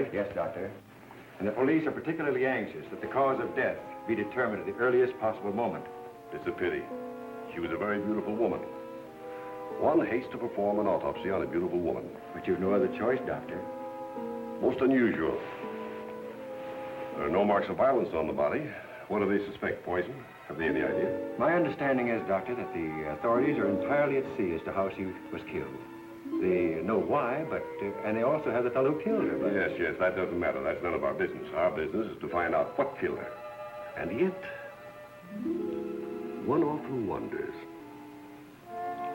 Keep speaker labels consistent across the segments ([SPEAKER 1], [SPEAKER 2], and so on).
[SPEAKER 1] Mortuary?
[SPEAKER 2] Yes, Doctor. And the police are particularly anxious that the cause of death be determined at the earliest possible moment.
[SPEAKER 1] It's a pity. She was a very beautiful woman. One hates to perform an autopsy on a beautiful woman.
[SPEAKER 2] But you've no other choice, Doctor.
[SPEAKER 1] Most unusual. There are no marks of violence on the body. What do they suspect? Poison? Have they any idea?
[SPEAKER 2] My understanding is, Doctor, that the authorities are entirely at sea as to how she was killed. They know why, but, and they also have the fellow who killed her. But...
[SPEAKER 1] Yes, that doesn't matter. That's none of our business. Our business is to find out what killed her. And yet, one often wonders,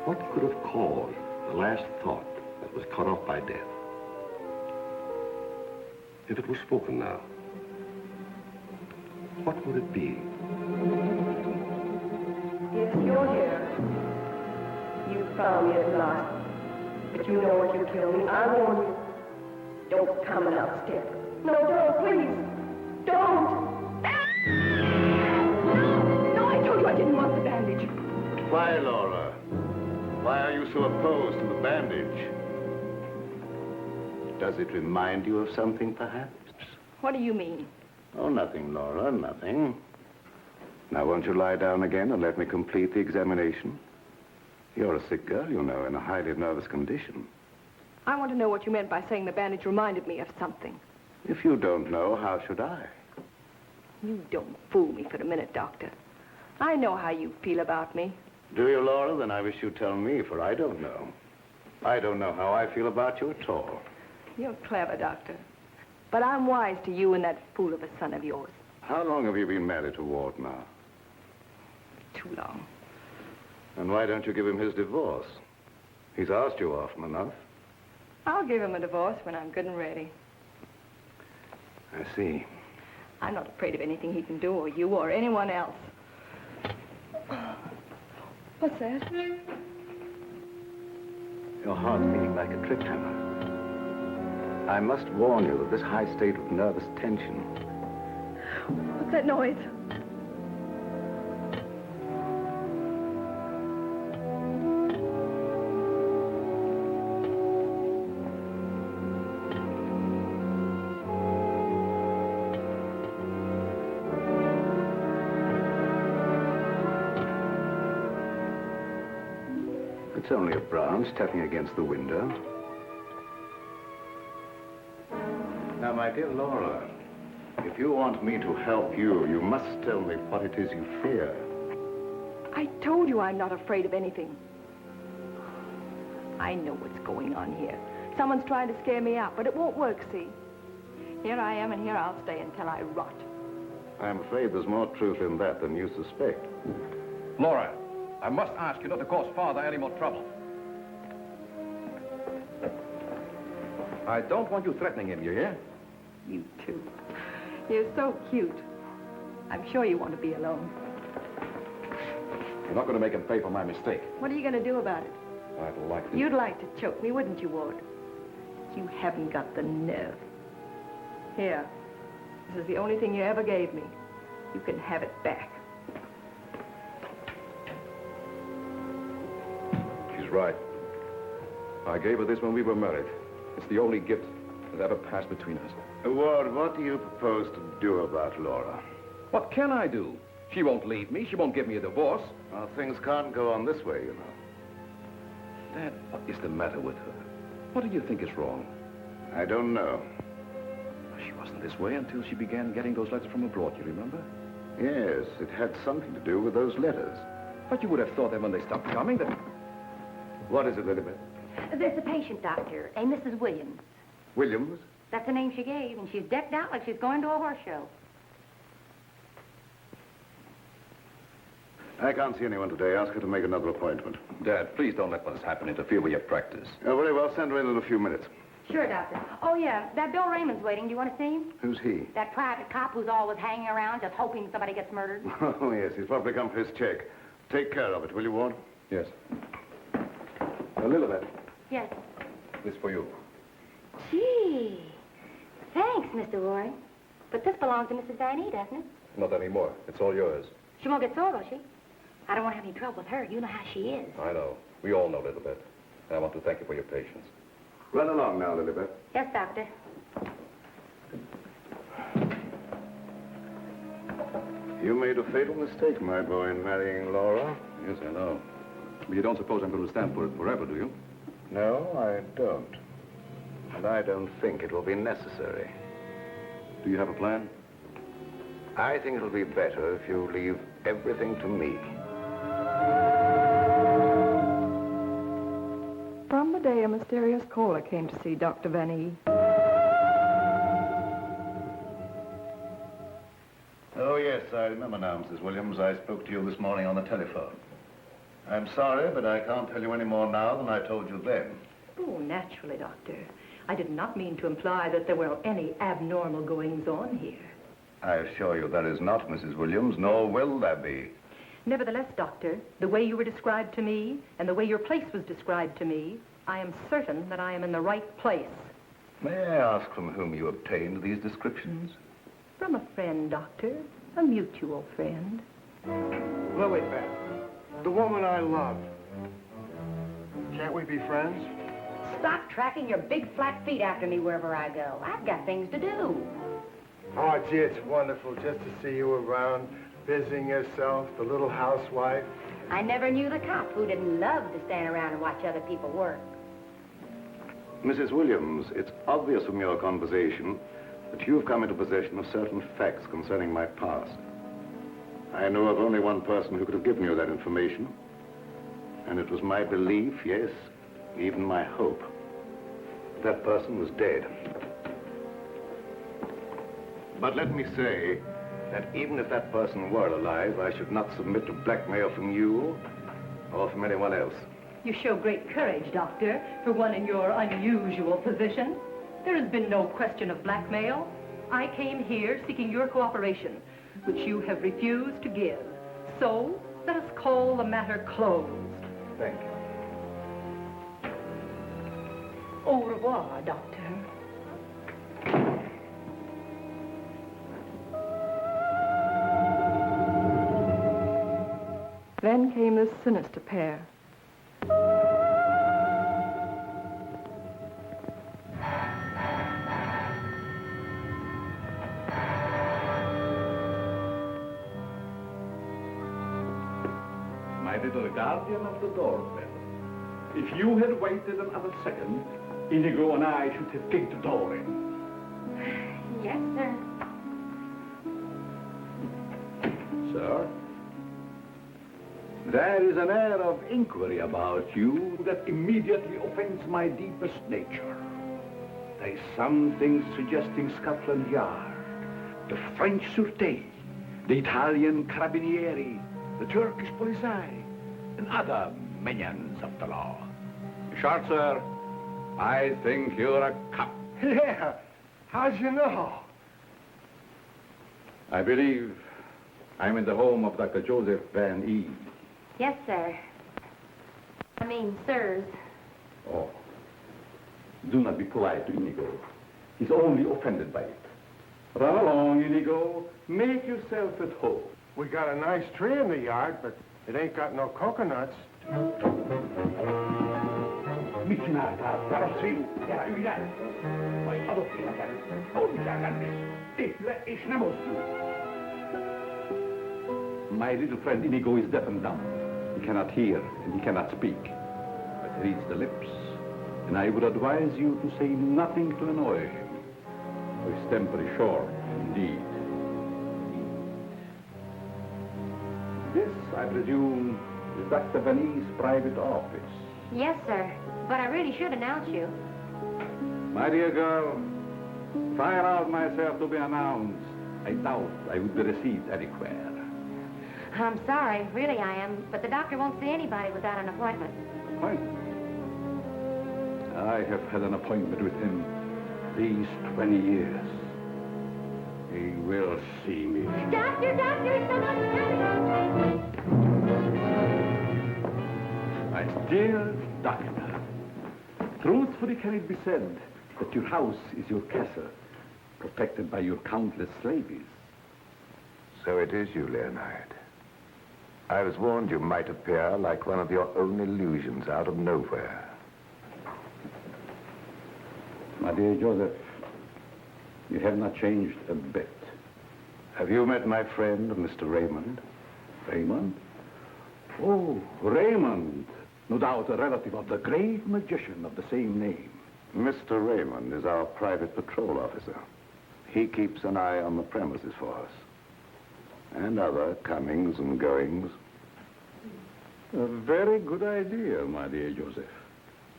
[SPEAKER 1] what could have caused the last thought that was cut off by death? If it was spoken now, what would it be?
[SPEAKER 3] Yes, you're here. You found me at last. But you know what you killed me. I warn you. Don't come another step. No, don't, please. Don't. No, I told you I didn't want the bandage.
[SPEAKER 4] Why, Laura? Why are you so opposed to the bandage? Does it remind you of something, perhaps?
[SPEAKER 3] What do you mean?
[SPEAKER 4] Oh, nothing, Laura, nothing. Now, won't you lie down again and let me complete the examination? You're a sick girl, you know, in a highly nervous condition.
[SPEAKER 3] I want to know what you meant by saying the bandage reminded me of something.
[SPEAKER 4] If you don't know, how should I?
[SPEAKER 3] You don't fool me for a minute, Doctor. I know how you feel about me.
[SPEAKER 4] Do you, Laura? Then I wish you'd tell me, for I don't know. I don't know how I feel about you at all.
[SPEAKER 3] You're clever, Doctor. But I'm wise to you and that fool of a son of yours.
[SPEAKER 4] How long have you been married to Ward now?
[SPEAKER 3] Too long.
[SPEAKER 4] And why don't you give him his divorce? He's asked you often enough.
[SPEAKER 3] I'll give him a divorce when I'm good and ready.
[SPEAKER 4] I see.
[SPEAKER 3] I'm not afraid of anything he can do, or you, or anyone else. What's that?
[SPEAKER 4] Your heart's beating like a trip hammer. I must warn you that this high state of nervous tension...
[SPEAKER 3] What's that noise?
[SPEAKER 4] It's only a branch tapping against the window. Now, my dear Laura, if you want me to help you, you must tell me what it is you fear.
[SPEAKER 3] I told you I'm not afraid of anything. I know what's going on here. Someone's trying to scare me out, but it won't work, see? Here I am, and here I'll stay until I rot.
[SPEAKER 4] I'm afraid there's more truth in that than you suspect.
[SPEAKER 5] Laura, I must ask you not to cause Father any more trouble. I don't want you threatening him, you hear?
[SPEAKER 3] You too. You're so cute. I'm sure you want to be alone.
[SPEAKER 5] You're not going to make him pay for my mistake.
[SPEAKER 3] What are you going to do about it?
[SPEAKER 5] I'd like to.
[SPEAKER 3] You'd like to choke me, wouldn't you, Ward? You haven't got the nerve. Here. This is the only thing you ever gave me. You can have it back.
[SPEAKER 5] She's right. I gave her this when we were married. It's the only gift that ever passed between us.
[SPEAKER 4] Ward, what do you propose to do about Laura?
[SPEAKER 5] What can I do? She won't leave me. She won't give me a divorce.
[SPEAKER 4] Well, things can't go on this way, you know.
[SPEAKER 5] Dad, what is the matter with her? What do you think is wrong?
[SPEAKER 4] I don't know.
[SPEAKER 5] She wasn't this way until she began getting those letters from abroad, you remember?
[SPEAKER 4] Yes, it had something to do with those letters.
[SPEAKER 5] But you would have thought that when they stopped coming, that...
[SPEAKER 4] What is it, Elizabeth?
[SPEAKER 6] There's a patient, Doctor, a Mrs. Williams.
[SPEAKER 4] Williams?
[SPEAKER 6] That's the name she gave, and she's decked out like she's going to a horse show.
[SPEAKER 4] I can't see anyone today. Ask her to make another appointment.
[SPEAKER 5] Dad, please don't let what has happened interfere with your practice.
[SPEAKER 4] Very well. Send her in a few minutes.
[SPEAKER 6] Sure, Doctor. Oh, yeah, that Bill Raymond's waiting. Do you want to see him?
[SPEAKER 4] Who's he?
[SPEAKER 6] That private cop who's always hanging around just hoping somebody gets murdered.
[SPEAKER 4] Oh, yes. He's probably come for his check. Take care of it, will you, Ward?
[SPEAKER 5] Yes. Lilibet,
[SPEAKER 6] Yes.
[SPEAKER 5] this for you.
[SPEAKER 6] Gee. Thanks, Mr. Roy. But this belongs to Mrs. Van E, doesn't it?
[SPEAKER 5] Not anymore. It's all yours.
[SPEAKER 6] She won't get sore, will she? I don't want to have any trouble with her. You know how she is.
[SPEAKER 5] I know. We all know Lilibet. And I want to thank you for your patience.
[SPEAKER 4] Run along now, Lilibet.
[SPEAKER 6] Yes, Doctor.
[SPEAKER 4] You made a fatal mistake, my boy, in marrying Laura.
[SPEAKER 5] Yes, I know. But you don't suppose I'm going to stand for it forever, do you?
[SPEAKER 4] No, I don't. And I don't think it will be necessary.
[SPEAKER 5] Do you have a plan?
[SPEAKER 4] I think it'll be better if you leave everything to me.
[SPEAKER 3] From the day a mysterious caller came to see Dr. Van E.
[SPEAKER 4] Oh, yes, I remember now, Mrs. Williams. I spoke to you this morning on the telephone. I'm sorry, but I can't tell you any more now than I told you then.
[SPEAKER 7] Oh, naturally, Doctor. I did not mean to imply that there were any abnormal goings-on here.
[SPEAKER 4] I assure you there is not, Mrs. Williams, nor will there be.
[SPEAKER 7] Nevertheless, Doctor, the way you were described to me and the way your place was described to me, I am certain that I am in the right place.
[SPEAKER 4] May I ask from whom you obtained these descriptions?
[SPEAKER 7] From a friend, Doctor. A mutual friend.
[SPEAKER 8] Lilibet, the woman I love. Can't we be friends?
[SPEAKER 6] Stop tracking your big flat feet after me wherever I go. I've got things to do.
[SPEAKER 8] Oh, gee, it's wonderful just to see you around, busying yourself, the little housewife.
[SPEAKER 6] I never knew the cop who didn't love to stand around and watch other people work.
[SPEAKER 4] Mrs. Williams, it's obvious from your conversation that you've come into possession of certain facts concerning my past. I know of only one person who could have given you that information, and it was my belief, yes, even my hope. That person was dead. But let me say that even if that person were alive, I should not submit to blackmail from you or from anyone else.
[SPEAKER 7] You show great courage, Doctor, for one in your unusual position. There has been no question of blackmail. I came here seeking your cooperation, which you have refused to give. So, let us call the matter closed.
[SPEAKER 4] Thank you.
[SPEAKER 7] Au revoir, Doctor.
[SPEAKER 3] Then came this sinister pair.
[SPEAKER 9] My little guardian of the doorbell. If you had waited another second, Inigo and I should have kicked the door in.
[SPEAKER 6] Yes, sir.
[SPEAKER 9] Sir, there is an air of inquiry about you that immediately offends my deepest nature. There is something suggesting Scotland Yard, the French Sûreté, the Italian Carabinieri, the Turkish Polizei, and other minions of the law. Short, sir, I think you're a cop.
[SPEAKER 8] Yeah, how'd you know?
[SPEAKER 5] I believe I'm in the home of Dr. Joseph Van E.
[SPEAKER 6] Yes, sir. I mean, sirs.
[SPEAKER 9] Oh, do not be polite to Inigo. He's only offended by it. Run along, Inigo. Make yourself at home.
[SPEAKER 8] We got a nice tree in the yard, but it ain't got no coconuts.
[SPEAKER 9] My little friend Inigo is deaf and dumb. He cannot hear and he cannot speak, but he reads the lips. And I would advise you to say nothing to annoy him. His temper is short, indeed. This, I presume, is Dr. Van E's private office.
[SPEAKER 6] Yes, sir. But I really should announce you.
[SPEAKER 9] My dear girl, if I allowed myself to be announced, I doubt I would be received anywhere.
[SPEAKER 6] I'm sorry, really I am, but the doctor won't see anybody without an appointment.
[SPEAKER 9] Appointment? I have had an appointment with him these 20 years. He will see me.
[SPEAKER 6] Doctor, someone's
[SPEAKER 9] My dear doctor, truthfully can it be said that your house is your castle, protected by your countless slaves?
[SPEAKER 4] So it is you, Leonard. I was warned you might appear like one of your own illusions out of nowhere.
[SPEAKER 9] My dear Joseph, you have not changed a bit.
[SPEAKER 4] Have you met my friend, Mr. Raymond?
[SPEAKER 9] Raymond? Oh, Raymond. No doubt a relative of the great magician of the same name.
[SPEAKER 4] Mr. Raymond is our private patrol officer. He keeps an eye on the premises for us. And other comings and goings.
[SPEAKER 9] A very good idea, my dear Joseph.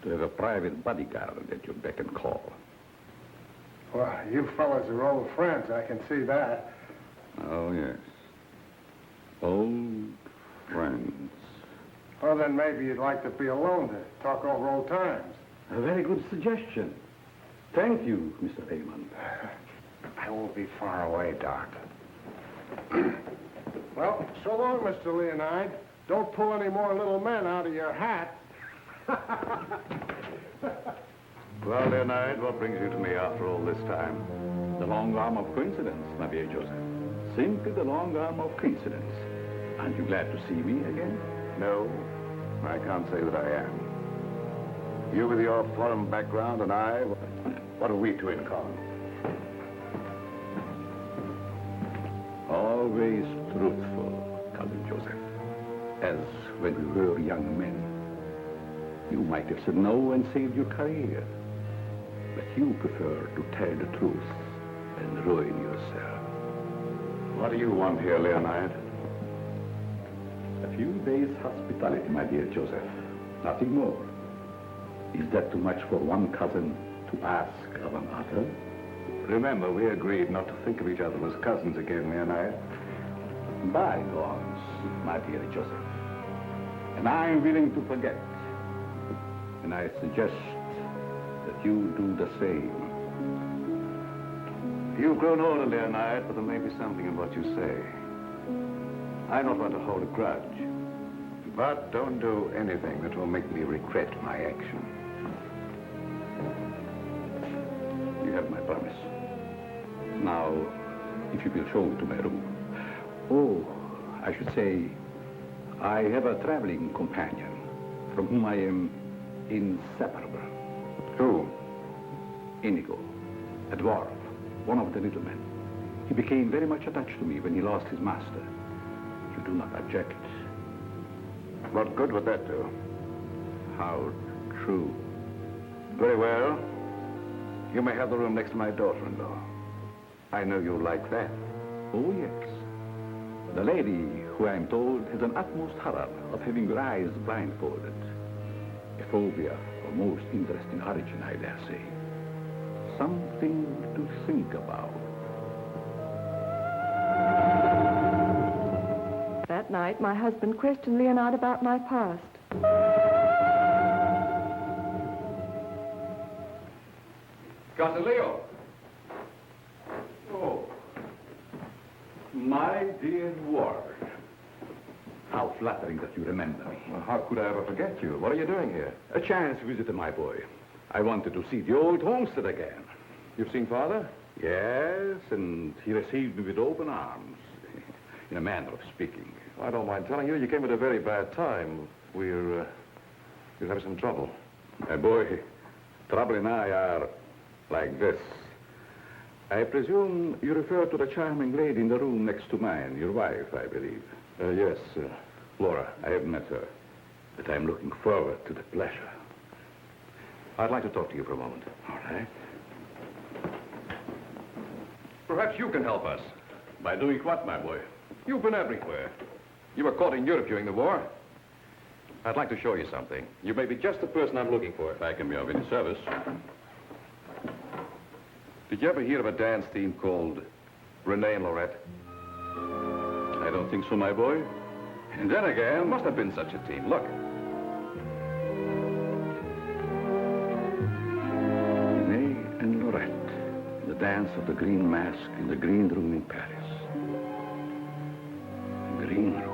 [SPEAKER 9] To have a private bodyguard at your beck and call.
[SPEAKER 8] Well, you fellas are old friends, I can see that.
[SPEAKER 9] Oh, yes. Old friends.
[SPEAKER 8] Well, then maybe you'd like to be alone to talk over old times.
[SPEAKER 9] A very good suggestion. Thank you, Mr. Raymond.
[SPEAKER 8] I won't be far away, Doc. Well, so long, Mr. Leonide. Don't pull any more little men out of your hat.
[SPEAKER 4] Well, Leonard, what brings you to me after all this time?
[SPEAKER 9] The long arm of coincidence, my dear Joseph. Simply the long arm of coincidence. Aren't you glad to see me again?
[SPEAKER 4] No, I can't say that I am. You with your foreign background and I, what have we two in common?
[SPEAKER 9] Always truthful, Cousin Joseph. As when we were young men. You might have said no and saved your career. But you prefer to tell the truth and ruin yourself.
[SPEAKER 4] What do you want here, Leonard?
[SPEAKER 9] A few days' hospitality, my dear Joseph. Nothing more. Is that too much for one cousin to ask of another?
[SPEAKER 4] Remember, we agreed not to think of each other as cousins again, Leonard.
[SPEAKER 9] Bygones, my dear Joseph. And I'm willing to forget. And I suggest that you do the same.
[SPEAKER 4] You've grown older, Leonard, but there may be something in what you say. I don't want to hold a grudge. But don't do anything that will make me regret my action.
[SPEAKER 9] You have my promise. Now, if you will show me to my room. Oh, I should say, I have a traveling companion from whom I am inseparable.
[SPEAKER 4] Who?
[SPEAKER 9] Inigo, a dwarf, one of the little men. He became very much attached to me when he lost his master. You do not object?
[SPEAKER 4] What good would that do?
[SPEAKER 9] How true.
[SPEAKER 4] Very well. You may have the room next to my daughter-in-law. I know you like that.
[SPEAKER 9] Oh, yes. The lady, who I am told has an utmost horror of having your eyes blindfolded. A phobia of most interesting origin, I dare say. Something to think about.
[SPEAKER 3] That night, my husband questioned Leonard about my past.
[SPEAKER 5] Cousin Leo.
[SPEAKER 9] Oh, my dear Ward. How flattering that you remember me.
[SPEAKER 5] Well, how could I ever forget you? What are you doing here?
[SPEAKER 9] A chance visit, my boy. I wanted to see the old homestead again.
[SPEAKER 5] You've seen Father?
[SPEAKER 9] Yes, and he received me with open arms, in a manner of speaking.
[SPEAKER 5] I don't mind telling you, you came at a very bad time. We're having some trouble.
[SPEAKER 9] My boy, Trouble and I are like this. I presume you refer to the charming lady in the room next to mine, your wife, I believe.
[SPEAKER 5] Yes, Laura.
[SPEAKER 9] I haven't met her, but I'm looking forward to the pleasure.
[SPEAKER 5] I'd like to talk to you for a moment.
[SPEAKER 9] All right.
[SPEAKER 5] Perhaps you can help us.
[SPEAKER 9] By doing what, my boy?
[SPEAKER 5] You've been everywhere. You were caught in Europe during the war. I'd like to show you something. You may be just the person I'm looking for.
[SPEAKER 9] If I can be of any service.
[SPEAKER 5] Did you ever hear of a dance team called Renee and Lorette?
[SPEAKER 9] I don't think so, my boy.
[SPEAKER 5] And then again, there must have been such a team. Look.
[SPEAKER 9] Renee and Lorette. The dance of the green mask in the green room in Paris. The green room.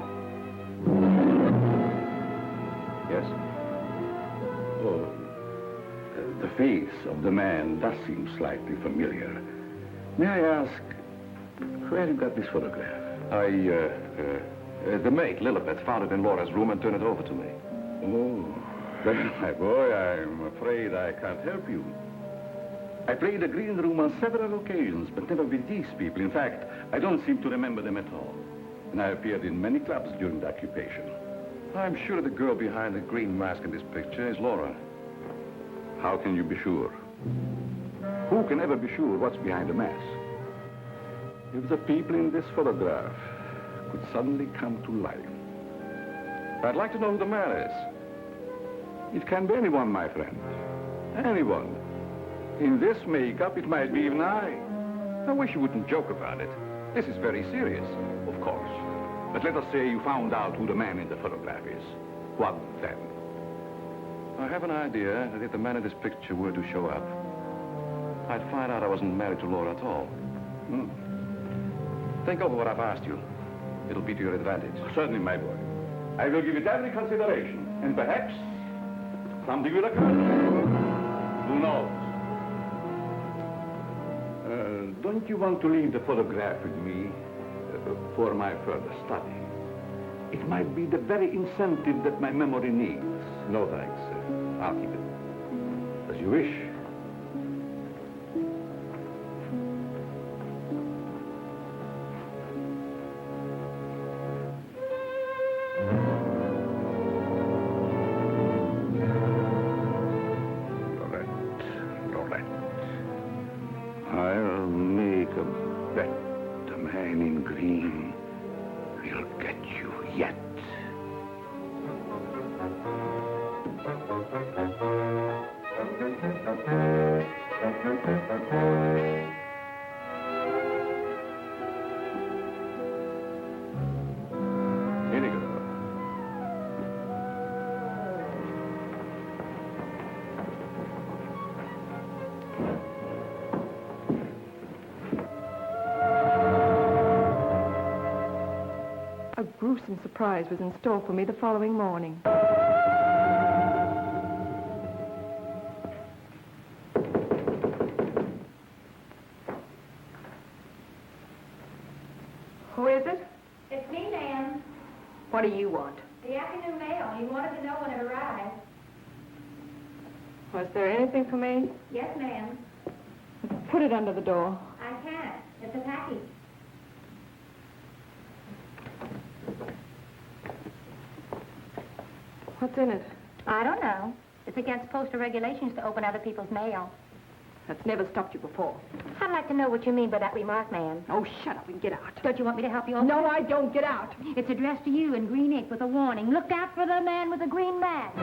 [SPEAKER 5] Yes?
[SPEAKER 9] Oh, the face of the man does seem slightly familiar. May I ask, where you got this photograph?
[SPEAKER 5] The maid, Lilibet, found it in Laura's room and turned it over to me.
[SPEAKER 9] Oh, then, my boy, I'm afraid I can't help you. I played the green room on several occasions, but never with these people. In fact, I don't seem to remember them at all. And I appeared in many clubs during the occupation.
[SPEAKER 5] I'm sure the girl behind the green mask in this picture is Laura.
[SPEAKER 9] How can you be sure? Who can ever be sure what's behind the mask? If the people in this photograph could suddenly come to life.
[SPEAKER 5] I'd like to know who the man is.
[SPEAKER 9] It can be anyone, my friend. Anyone. In this makeup, it might be even I.
[SPEAKER 5] I wish you wouldn't joke about it. This is very serious.
[SPEAKER 9] Of course. But let us say you found out who the man in the photograph is. What then?
[SPEAKER 5] I have an idea that if the man in this picture were to show up, I'd find out I wasn't married to Laura at all. Think over what I've asked you. It'll be to your advantage.
[SPEAKER 9] Certainly, my boy. I will give it every consideration. And perhaps something will occur. Who knows? Don't you want to leave the photograph with me for my further study? It might be the very incentive that my memory needs.
[SPEAKER 5] No, thanks. I'll keep it.
[SPEAKER 9] As you wish. I'll make a bet the man in green will get you yet.
[SPEAKER 5] Here you go.
[SPEAKER 3] A gruesome surprise was in store for me the following morning. Who is it?
[SPEAKER 6] It's me, ma'am.
[SPEAKER 3] What do you want?
[SPEAKER 6] The afternoon mail. You wanted to know when it arrived.
[SPEAKER 3] Was there anything for me?
[SPEAKER 6] Yes, ma'am.
[SPEAKER 3] Put it under the door.
[SPEAKER 6] I can't. It's a package.
[SPEAKER 3] What's in it?
[SPEAKER 6] I don't know. It's against postal regulations to open other people's mail.
[SPEAKER 3] That's never stopped you before.
[SPEAKER 6] I'd like to know what you mean by that remark, ma'am.
[SPEAKER 3] Oh, shut up and get out.
[SPEAKER 6] Don't you want me to help you?
[SPEAKER 3] No, I don't. Get out.
[SPEAKER 6] It's addressed to you in green ink with a warning. Look out for the man with the green mask.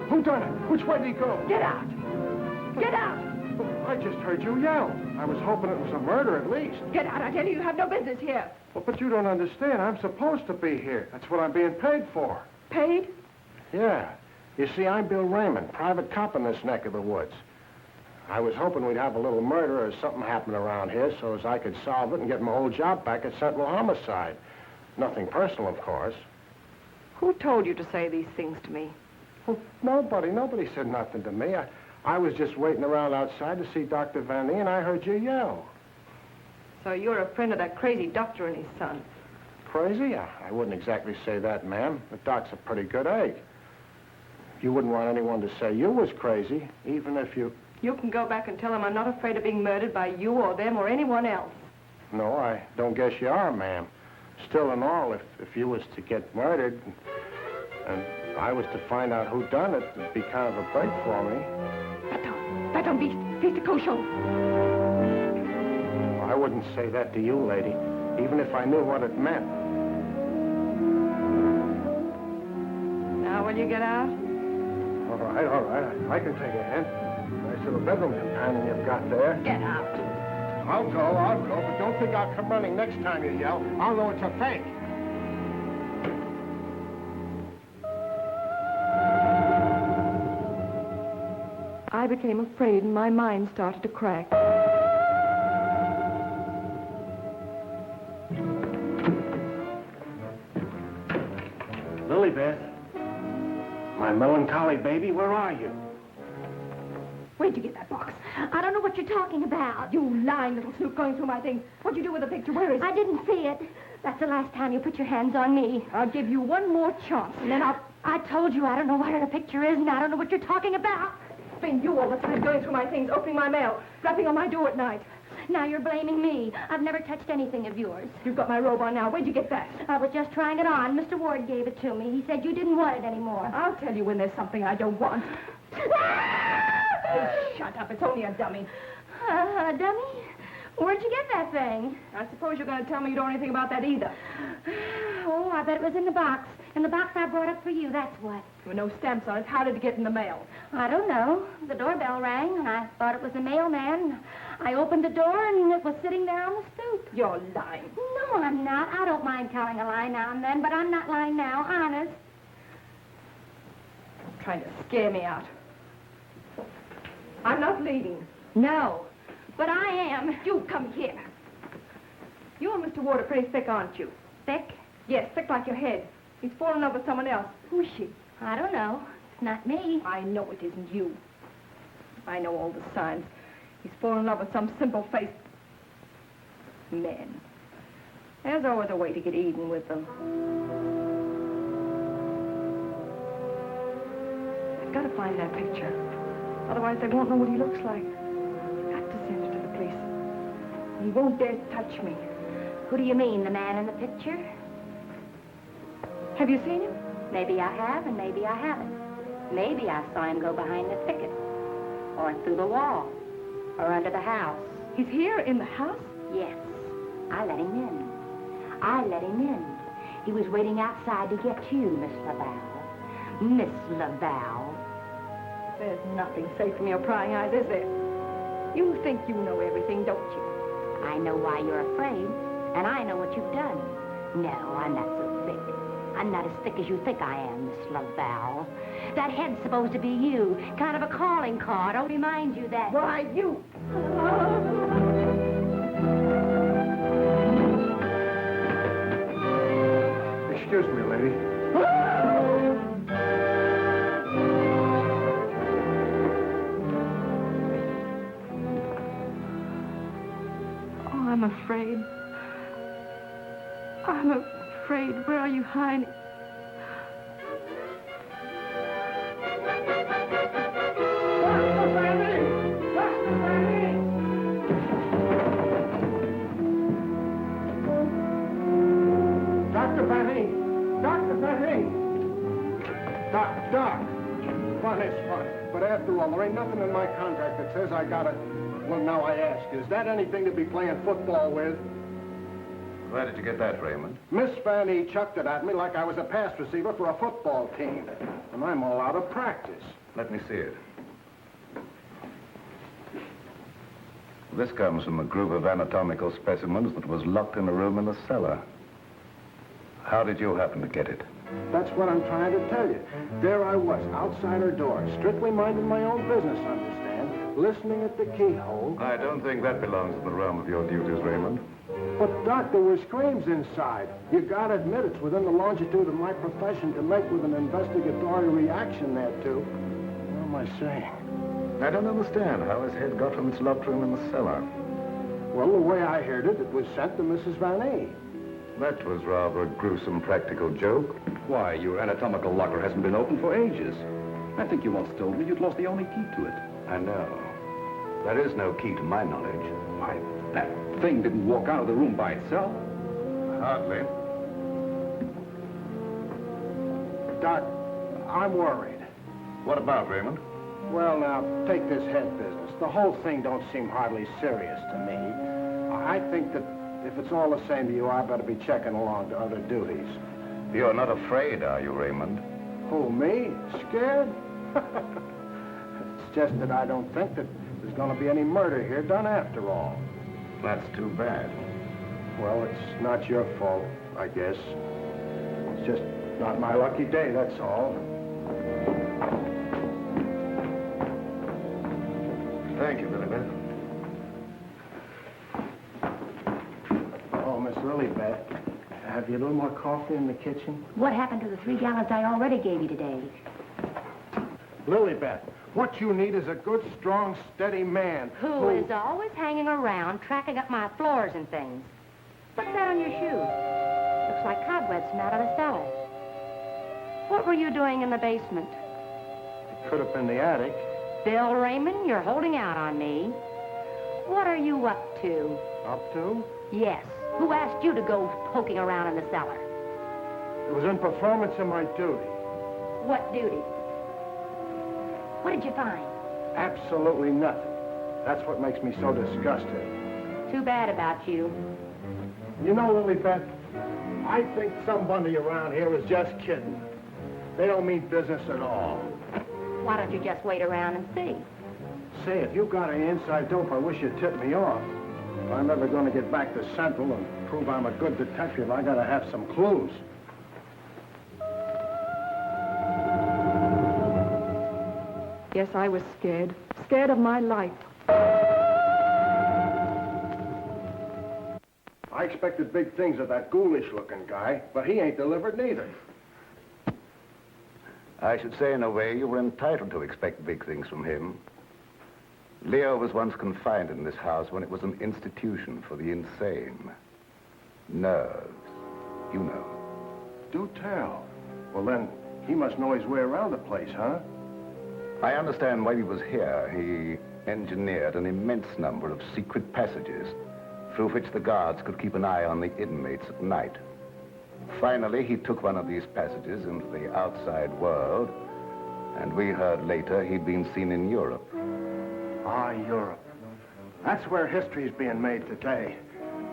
[SPEAKER 8] Who done it? Which way did he go?
[SPEAKER 3] Get out. Get out.
[SPEAKER 8] I just heard you yell. I was hoping it was a murder at least.
[SPEAKER 3] Get out. I tell you, you have no business here.
[SPEAKER 8] Well, but you don't understand. I'm supposed to be here. That's what I'm being paid for.
[SPEAKER 3] Paid?
[SPEAKER 8] Yeah. You see, I'm Bill Raymond, private cop in this neck of the woods. I was hoping we'd have a little murder or something happen around here so as I could solve it and get my whole job back at Sentinel Homicide. Nothing personal, of course.
[SPEAKER 3] Who told you to say these things to me?
[SPEAKER 8] Well, nobody said nothing to me. I was just waiting around outside to see Dr. Van Nee, and I heard you yell.
[SPEAKER 3] So you're a friend of that crazy doctor and his son.
[SPEAKER 8] Crazy? I wouldn't exactly say that, ma'am. The doc's a pretty good egg. You wouldn't want anyone to say you was crazy, even if you...
[SPEAKER 3] You can go back and tell him I'm not afraid of being murdered by you or them or anyone else.
[SPEAKER 8] No, I don't guess you are, ma'am. Still and all, if you was to get murdered and I was to find out who done it, it'd be kind of a break for me.
[SPEAKER 3] Baton, beast de cochon.
[SPEAKER 8] Well, I wouldn't say that to you, lady, even if I knew what it meant.
[SPEAKER 3] Now will you get out?
[SPEAKER 8] All right. I can take a hint. Nice little bedroom companion you've got there.
[SPEAKER 3] Get out.
[SPEAKER 8] I'll go, but don't think I'll come running next time you yell. I'll know it's a fake.
[SPEAKER 3] I became afraid and my mind started to crack.
[SPEAKER 8] Lilybeth, my melancholy baby, where are you?
[SPEAKER 3] Where'd you get that box?
[SPEAKER 6] I don't know what you're talking about.
[SPEAKER 3] You lying little snoop going through my things. What'd you do with the picture? Where is it?
[SPEAKER 6] I didn't see it. That's the last time you put your hands on me.
[SPEAKER 3] I'll give you one more chance, and then
[SPEAKER 6] I told you I don't know what the picture is, and I don't know what you're talking about.
[SPEAKER 3] It's been you all the time going through my things, opening my mail, rapping on my door at night.
[SPEAKER 6] Now you're blaming me. I've never touched anything of yours.
[SPEAKER 3] You've got my robe on now. Where'd you get that?
[SPEAKER 6] I was just trying it on. Mr. Ward gave it to me. He said you didn't want it anymore.
[SPEAKER 3] I'll tell you when there's something I don't want. Oh, shut up. It's only a dummy.
[SPEAKER 6] A dummy? Where'd you get that thing?
[SPEAKER 3] I suppose you're going to tell me you don't know anything about that either.
[SPEAKER 6] Oh, I bet it was in the box. In the box I brought up for you, that's what.
[SPEAKER 3] There were no stamps on it. How did it get in the mail?
[SPEAKER 6] I don't know. The doorbell rang, and I thought it was the mailman. I opened the door, and it was sitting there on the stoop.
[SPEAKER 3] You're lying.
[SPEAKER 6] No, I'm not. I don't mind telling a lie now and then, but I'm not lying now, honest.
[SPEAKER 3] Trying to scare me out. I'm not leaving.
[SPEAKER 6] No, but I am.
[SPEAKER 3] You come here. You and Mr. Ward are pretty thick, aren't you?
[SPEAKER 6] Thick?
[SPEAKER 3] Yes, thick like your head. He's fallen in love with someone else. Who is she?
[SPEAKER 6] I don't know. It's not me.
[SPEAKER 3] I know it isn't you. I know all the signs. He's fallen in love with some simple-faced man. There's always a way to get even with them. I've got to find that picture. Otherwise, they won't know what he looks like. I've got to send it to the police. He won't dare touch me.
[SPEAKER 6] Who do you mean, the man in the picture?
[SPEAKER 3] Have you seen him?
[SPEAKER 6] Maybe I have, and maybe I haven't. Maybe I saw him go behind the thicket, or through the wall, or under the house.
[SPEAKER 3] He's here in the house?
[SPEAKER 6] Yes. I let him in. I let him in. He was waiting outside to get you, Miss Laval. Miss Laval.
[SPEAKER 3] There's nothing safe from your prying eyes, is there? You think you know everything, don't you?
[SPEAKER 6] I know why you're afraid, and I know what you've done. No, I'm not so thick. I'm not as thick as you think I am, Miss Laval. That head's supposed to be you, kind of a calling card. I'll remind you that...
[SPEAKER 3] Why, you...
[SPEAKER 8] Excuse me, lady.
[SPEAKER 3] Oh, I'm afraid. I'm afraid. Where are you hiding?
[SPEAKER 8] Dr. Benny! Dr. Benny! Doc! Fun is fun. But after all, there ain't nothing in my contract that says I gotta... Well, now I ask, is that anything to be playing football with?
[SPEAKER 5] Where did you get that, Raymond?
[SPEAKER 8] Miss Fanny chucked it at me like I was a pass receiver for a football team. And I'm all out of practice.
[SPEAKER 5] Let me see it. This comes from a group of anatomical specimens that was locked in a room in the cellar. How did you happen to get it?
[SPEAKER 8] That's what I'm trying to tell you. There I was, outside her door, strictly minding my own business, understand? Listening at the keyhole.
[SPEAKER 5] I don't think that belongs in the realm of your duties, Raymond.
[SPEAKER 8] But, Doc, there were screams inside. You gotta admit it's within the longitude of my profession to make with an investigatory reaction there, too. What am I saying?
[SPEAKER 5] I don't understand how his head got from its locked room in the cellar.
[SPEAKER 8] Well, the way I heard it, it was sent to Mrs. Van A.
[SPEAKER 5] That was rather a gruesome practical joke.
[SPEAKER 10] Why, your anatomical locker hasn't been opened for ages. I think you once told me you'd lost the only key to it.
[SPEAKER 2] I know. There is no key to my knowledge.
[SPEAKER 10] Why, that thing didn't walk out of the room by itself.
[SPEAKER 5] Hardly.
[SPEAKER 8] Doc, I'm worried.
[SPEAKER 5] What about, Raymond?
[SPEAKER 8] Well, now, take this head business. The whole thing don't seem hardly serious to me. I think that if it's all the same to you, I better be checking along to other duties.
[SPEAKER 5] You're not afraid, are you, Raymond?
[SPEAKER 8] Who, me? Scared? It's just that I don't think that there's going to be any murder here done after all.
[SPEAKER 5] That's too bad.
[SPEAKER 8] Well, it's not your fault, I guess. It's just not my lucky day, that's all.
[SPEAKER 5] Thank you, Lilibet.
[SPEAKER 8] Oh, Miss Lilibet, have you a little more coffee in the kitchen?
[SPEAKER 6] What happened to the 3 gallons I already gave you today?
[SPEAKER 8] Lilibet, what you need is a good, strong, steady man.
[SPEAKER 6] Who is always hanging around, tracking up my floors and things. What's that on your shoe? Looks like cobwebs from out of the cellar. What were you doing in the basement?
[SPEAKER 8] It could have been the attic.
[SPEAKER 6] Bill Raymond, you're holding out on me. What are you up to?
[SPEAKER 8] Up to?
[SPEAKER 6] Yes. Who asked you to go poking around in the cellar?
[SPEAKER 8] It was in performance of my duty.
[SPEAKER 6] What duty? What did you find?
[SPEAKER 8] Absolutely nothing. That's what makes me so disgusted.
[SPEAKER 6] Too bad about you.
[SPEAKER 8] You know, Lilibet, I think somebody around here is just kidding. They don't mean business at all.
[SPEAKER 6] Why don't you just wait around and see?
[SPEAKER 8] Say, if you got any inside dope, I wish you'd tip me off. If I'm ever going to get back to Central and prove I'm a good detective, I got to have some clues.
[SPEAKER 11] Yes, I was scared. Scared of my life.
[SPEAKER 8] I expected big things of that ghoulish-looking guy, but he ain't delivered neither.
[SPEAKER 5] I should say, in a way, you were entitled to expect big things from him. Leo was once confined in this house when it was an institution for the insane. Nerves, you know.
[SPEAKER 8] Do tell. Well, then, he must know his way around the place, huh?
[SPEAKER 5] I understand while he was here, he engineered an immense number of secret passages through which the guards could keep an eye on the inmates at night. Finally, he took one of these passages into the outside world, and we heard later he'd been seen in Europe.
[SPEAKER 8] Ah, Europe. That's where history's being made today.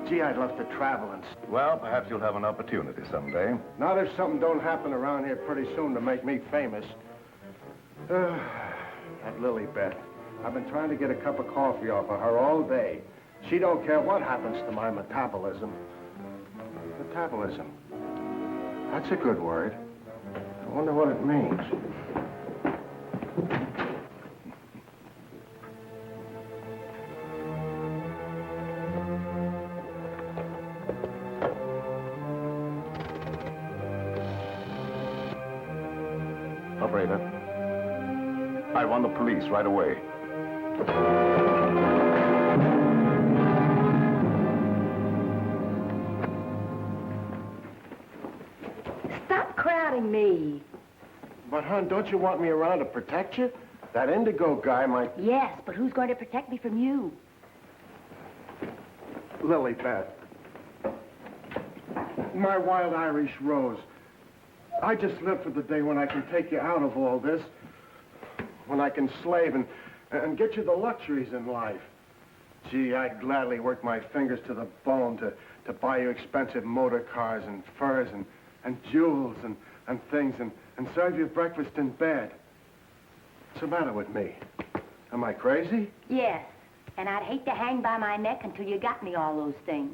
[SPEAKER 8] Gee, I'd love to travel and...
[SPEAKER 5] Well, perhaps you'll have an opportunity someday.
[SPEAKER 8] Not if something don't happen around here pretty soon to make me famous. That Lilibet. I've been trying to get a cup of coffee off of her all day. She don't care what happens to my metabolism. Metabolism. That's a good word. I wonder what it means.
[SPEAKER 5] Operator, I want the police right away.
[SPEAKER 6] Stop crowding me.
[SPEAKER 8] But, hon, don't you want me around to protect you? That indigo guy might...
[SPEAKER 6] Yes, but who's going to protect me from you?
[SPEAKER 8] Lilibet. My wild Irish rose. I just live for the day when I can take you out of all this. When I can slave and get you the luxuries in life. Gee, I'd gladly work my fingers to the bone to buy you expensive motor cars and furs and jewels and things and serve you breakfast in bed. What's the matter with me? Am I crazy?
[SPEAKER 6] Yes, and I'd hate to hang by my neck until you got me all those things.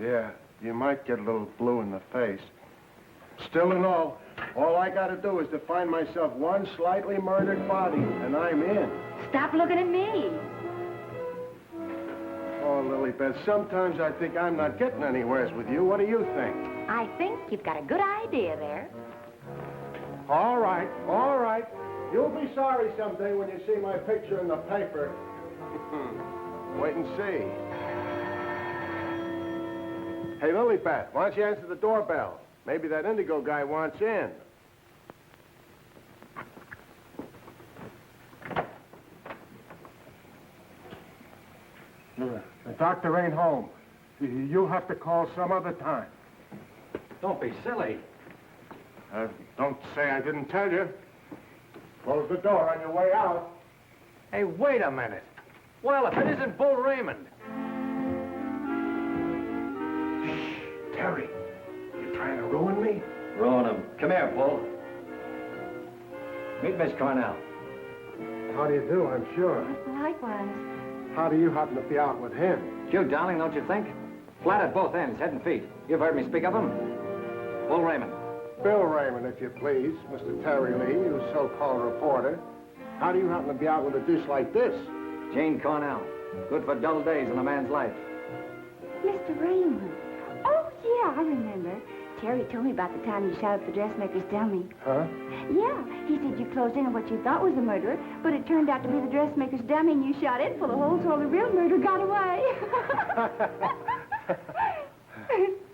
[SPEAKER 8] Yeah, you might get a little blue in the face. Still and all I gotta do is to find myself one slightly murdered body, and I'm in.
[SPEAKER 6] Stop looking at me.
[SPEAKER 8] Oh, Lilibet, sometimes I think I'm not getting anywheres with you. What do you think?
[SPEAKER 6] I think you've got a good idea there.
[SPEAKER 8] All right, all right. You'll be sorry someday when you see my picture in the paper. Wait and see. Hey, Lilibet, why don't you answer the doorbell? Maybe that indigo guy wants in. The doctor ain't home. You'll have to call some other time.
[SPEAKER 2] Don't be silly.
[SPEAKER 8] Don't say I didn't tell you. Close the door on your way out.
[SPEAKER 2] Hey, wait a minute. Well, if it isn't Bull Raymond.
[SPEAKER 8] Shh, Terry. You trying to ruin me?
[SPEAKER 2] Ruin him. Come here, Bull. Meet Miss Cornell.
[SPEAKER 8] How do you do, I'm sure.
[SPEAKER 6] Likewise.
[SPEAKER 8] How do you happen to be out with him?
[SPEAKER 12] Cute, darling, don't you think? Flat at both ends, head and feet. You've heard me speak of him. Bull Raymond.
[SPEAKER 8] Bill Raymond, if you please. Mr. Terry Lee, you so-called reporter. How do you happen to be out with a dish like this?
[SPEAKER 12] Jane Cornell. Good for dull days in a man's life.
[SPEAKER 6] Mr. Raymond. Oh, yeah, I remember. Terry told me about the time you shot up the dressmaker's dummy.
[SPEAKER 8] Huh?
[SPEAKER 6] Yeah, he said you closed in on what you thought was a murderer, but it turned out to be the dressmaker's dummy, and you shot it full of holes so the real murderer got away.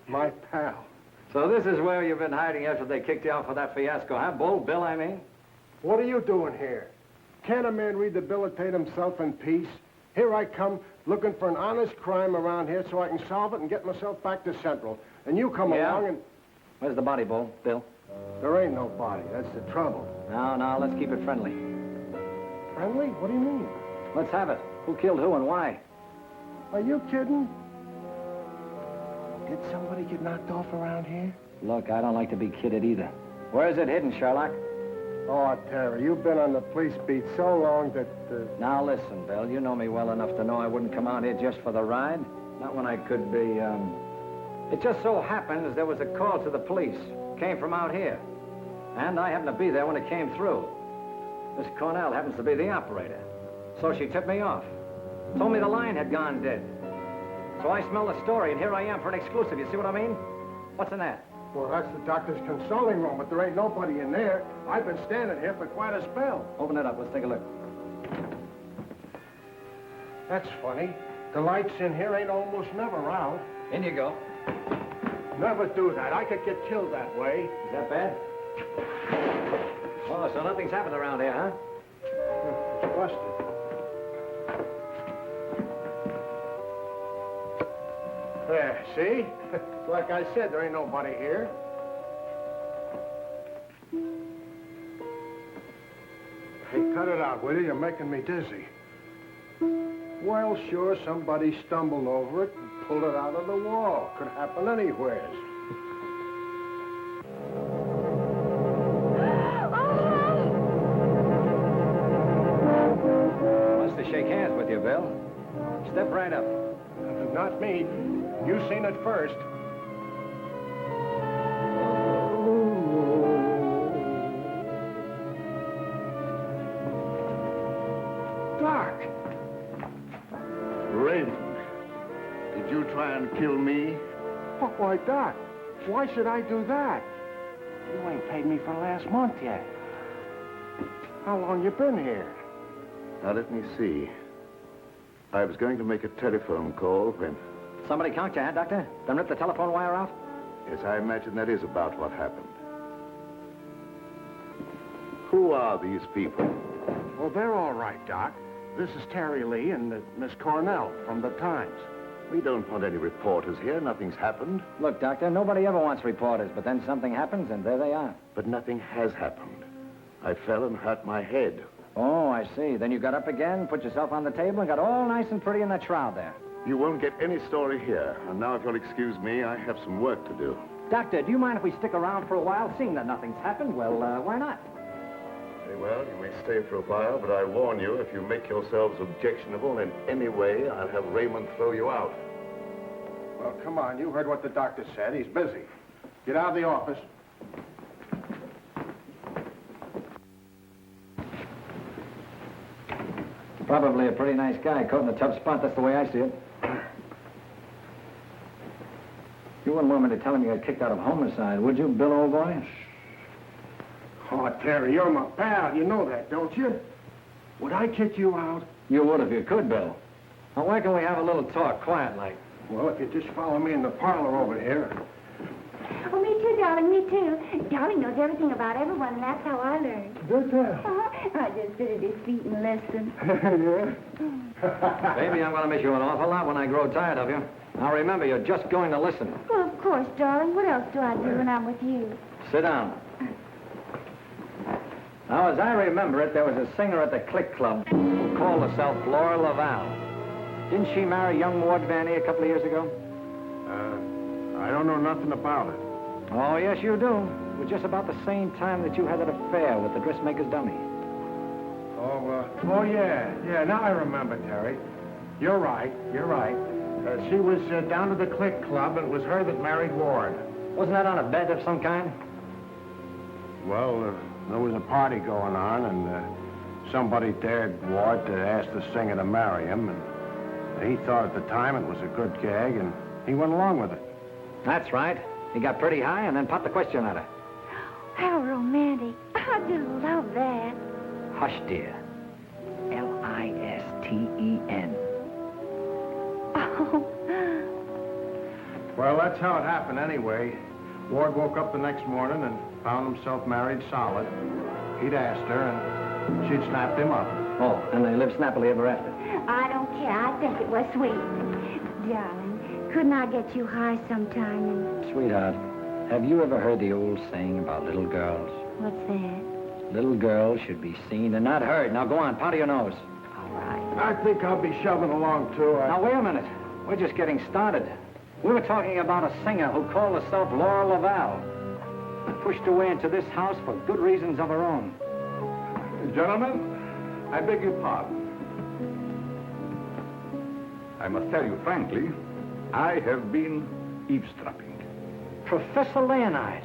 [SPEAKER 8] My pal.
[SPEAKER 12] So this is where you've been hiding after they kicked you out for that fiasco, huh? Bull Bill, I mean?
[SPEAKER 8] What are you doing here? Can't a man rehabilitate himself in peace? Here I come, looking for an honest crime around here so I can solve it and get myself back to Central. And you come along and...
[SPEAKER 12] Where's the body, Bull? Bill?
[SPEAKER 8] There ain't no body. That's the trouble.
[SPEAKER 12] No, let's keep it friendly.
[SPEAKER 8] Friendly? What do you mean?
[SPEAKER 12] Let's have it. Who killed who and why?
[SPEAKER 8] Are you kidding? Did somebody get knocked off around here?
[SPEAKER 12] Look, I don't like to be kidded either. Where is it hidden, Sherlock?
[SPEAKER 8] Oh, Terry, you've been on the police beat so long that...
[SPEAKER 12] Now, listen, Bill, you know me well enough to know I wouldn't come out here just for the ride. Not when I could be, It just so happens there was a call to the police. Came from out here. And I happened to be there when it came through. Miss Cornell happens to be the operator. So she tipped me off. Told me the line had gone dead. So I smelled the story, and here I am for an exclusive. You see what I mean? What's in that?
[SPEAKER 8] Well, that's the doctor's consulting room, but there ain't nobody in there. I've been standing here for quite a spell.
[SPEAKER 12] Open it up. Let's take a look.
[SPEAKER 8] That's funny. The lights in here ain't almost never out.
[SPEAKER 12] In you go.
[SPEAKER 8] Never do that. I could get killed that way.
[SPEAKER 12] Is that bad? Oh, so nothing's happened around here, huh?
[SPEAKER 8] It's busted. There, see? Like I said, there ain't nobody here. Hey, cut it out, will you? You're making me dizzy. Well, sure, somebody stumbled over it and pulled it out of the wall. Could happen anywhere.
[SPEAKER 12] Wants to shake hands with you, Bill. Step right up.
[SPEAKER 8] Not me. You seen it first. Doc!
[SPEAKER 4] Raymond, did you try and kill me?
[SPEAKER 8] Oh, why, Doc? Why should I do that? You ain't paid me for last month yet. How long you been here?
[SPEAKER 4] Now, let me see. I was going to make a telephone call when...
[SPEAKER 12] Somebody conked you, huh, Doctor? Then rip the telephone wire out?
[SPEAKER 4] Yes, I imagine that is about what happened. Who are these people?
[SPEAKER 8] Well, they're all right, Doc. This is Terry Lee and Miss Cornell from the Times.
[SPEAKER 4] We don't want any reporters here. Nothing's happened.
[SPEAKER 12] Look, Doctor, nobody ever wants reporters, but then something happens, and there they are.
[SPEAKER 4] But nothing has happened. I fell and hurt my head.
[SPEAKER 12] Oh, I see. Then you got up again, put yourself on the table, and got all nice and pretty in that shroud there.
[SPEAKER 4] You won't get any story here. And now, if you'll excuse me, I have some work to do.
[SPEAKER 12] Doctor, do you mind if we stick around for a while, seeing that nothing's happened? Well, why not?
[SPEAKER 4] Very well, you may stay for a while, but I warn you, if you make yourselves objectionable in any way, I'll have Raymond throw you out.
[SPEAKER 8] Well, come on. You heard what the doctor said. He's busy. Get out of the office.
[SPEAKER 12] Probably a pretty nice guy, caught in a tough spot. That's the way I see it. You wouldn't want me to tell him you got kicked out of homicide, would you, Bill, old boy?
[SPEAKER 8] Oh, Terry, you're my pal. You know that, don't you? Would I kick you out?
[SPEAKER 12] You would if you could, Bill. Now, why can't we have a little talk, quiet-like?
[SPEAKER 8] Well, if you just follow me in the parlor over here.
[SPEAKER 6] Oh, me too, darling, me too. Darling knows everything about everyone, and that's how I learned.
[SPEAKER 8] Good tell.
[SPEAKER 6] I just sit at his feet and listen.
[SPEAKER 8] Yeah?
[SPEAKER 12] Baby, I'm going to miss you an awful lot when I grow tired of you. Now, remember, you're just going to listen.
[SPEAKER 6] Well, of course, darling. What else do I do when I'm with you?
[SPEAKER 12] Sit down. Now, as I remember it, there was a singer at the Click Club who called herself Laura Laval. Didn't she marry young Ward Vanny a couple of years ago?
[SPEAKER 8] I don't know nothing about it.
[SPEAKER 12] Oh, yes, you do. It was just about the same time that you had that affair with the dressmaker's dummy.
[SPEAKER 8] Oh, yeah. Yeah, now I remember, Terry. You're right. She was down to the Click Club, and it was her that married Ward.
[SPEAKER 12] Wasn't that on a bet of some kind?
[SPEAKER 8] Well, there was a party going on, and somebody dared Ward to ask the singer to marry him, and he thought at the time it was a good gag, and he went along with it.
[SPEAKER 12] That's right. He got pretty high and then popped the question at her.
[SPEAKER 6] How romantic. I do love that.
[SPEAKER 12] Hush, dear. Listen.
[SPEAKER 6] Oh.
[SPEAKER 8] Well, that's how it happened anyway. Ward woke up the next morning and found himself married solid. He'd asked her, and she'd snapped him up.
[SPEAKER 12] Oh, and they lived snappily ever after.
[SPEAKER 6] I don't care. I think it was sweet. Darling, couldn't I get you high sometime? And...
[SPEAKER 12] Sweetheart, have you ever heard the old saying about little girls?
[SPEAKER 6] What's that?
[SPEAKER 12] Little girls should be seen and not heard. Now go on, powder your nose.
[SPEAKER 6] All right.
[SPEAKER 8] I think I'll be shoving along, too.
[SPEAKER 12] Now, wait a minute. We're just getting started. We were talking about a singer who called herself Laura Laval. Pushed her way into this house for good reasons of her own.
[SPEAKER 10] Gentlemen, I beg your pardon. I must tell you frankly, I have been eavesdropping.
[SPEAKER 12] Professor Leonard,